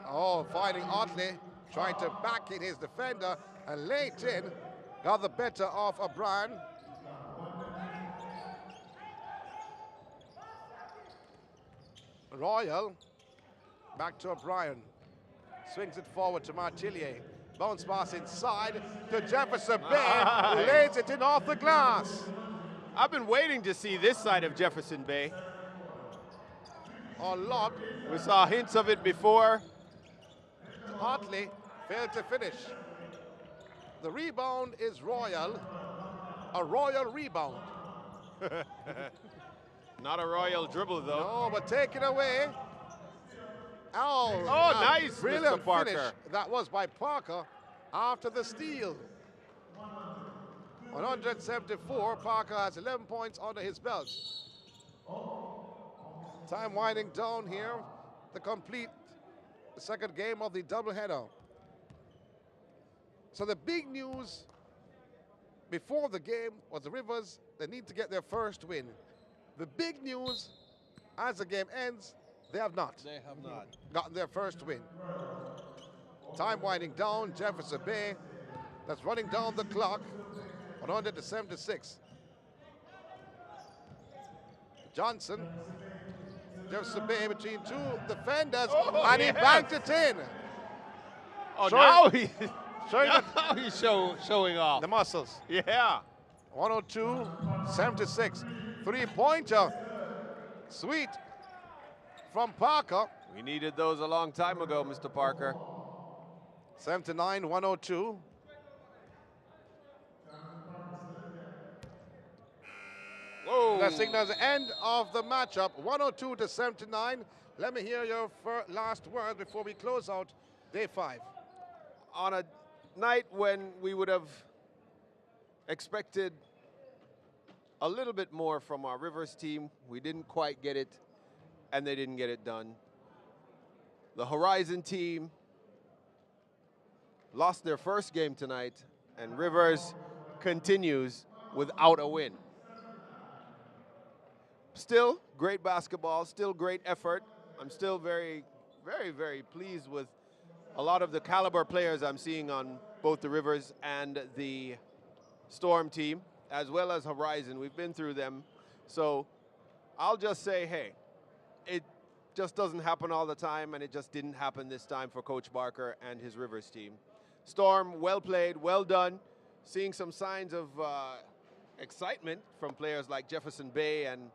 Oh, finding Otley, trying to back in his defender and late in, got the better of O'Brien. Royal, back to O'Brien. Swings it forward to Martillier. Bounce pass inside to Jefferson Bay, who lays it in off the glass. I've been waiting to see this side of Jefferson Bay. On lock. We saw hints of it before. Otley failed to finish. The rebound is Royal. A Royal rebound. Not a Royal dribble, though. No, but take it away. Oh, nice, brilliant Mr. Parker. finish. That was by Parker after the steal. 174. Parker has 11 points under his belt. Time winding down here to complete the second game of the doubleheader. So the big news before the game was the Rivers, they need to get their first win. The big news, as the game ends, they have not. They have not gotten their first win. Time winding down, Jefferson Bay, that's running down the clock, 100-76. Johnson, Jefferson Bay between two defenders, and he banked it in. Oh, now he's showing off. The muscles. Yeah. 102-76. Three-pointer. Sweet from Parker. We needed those a long time ago, Mr. Parker. 79-102. Whoa. That signals the end of the matchup, 102-79. Let me hear your last word before we close out day 5. On a night when we would have expected a little bit more from our Rivers team, we didn't quite get it, and they didn't get it done. The Horizon team lost their first game tonight, and Rivers continues without a win. Still great basketball, still great effort. I'm still very, very, very pleased with a lot of the caliber players I'm seeing on both the Rivers and the Storm team, as well as Horizon. We've been through them. So I'll just say, hey, it just doesn't happen all the time, and it just didn't happen this time for Coach Barker and his Rivers team. Storm, well played, well done. Seeing some signs of excitement from players like Jefferson Bay, and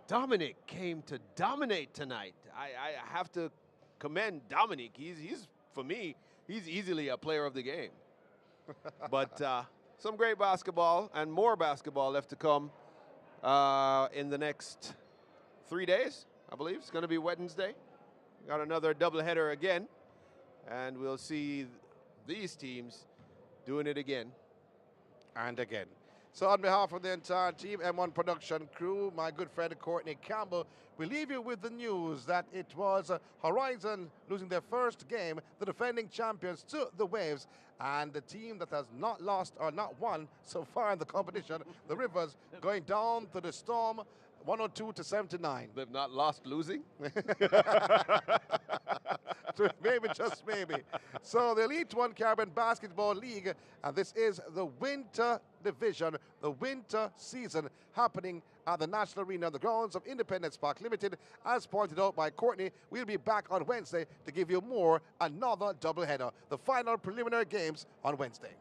Dominic came to dominate tonight. I have to commend Dominic. He's for me, he's easily a player of the game. But some great basketball and more basketball left to come in the next 3 days, I believe. It's going to be Wednesday. Got another doubleheader again, and we'll see these teams doing it again. And again. So on behalf of the entire Team M1 production crew, my good friend Courtney Campbell, we leave you with the news that it was Horizon losing their first game, the defending champions, to the Waves, and the team that has not lost or not won so far in the competition, the Rivers, going down to the Storm 102-79. They've not lost losing? Maybe, just maybe. So the Elite One Caribbean Basketball League, and this is the winter division, the winter season happening at the National Arena on the grounds of Independence Park Limited. As pointed out by Courtney, we'll be back on Wednesday to give you more, another doubleheader, the final preliminary games on Wednesday.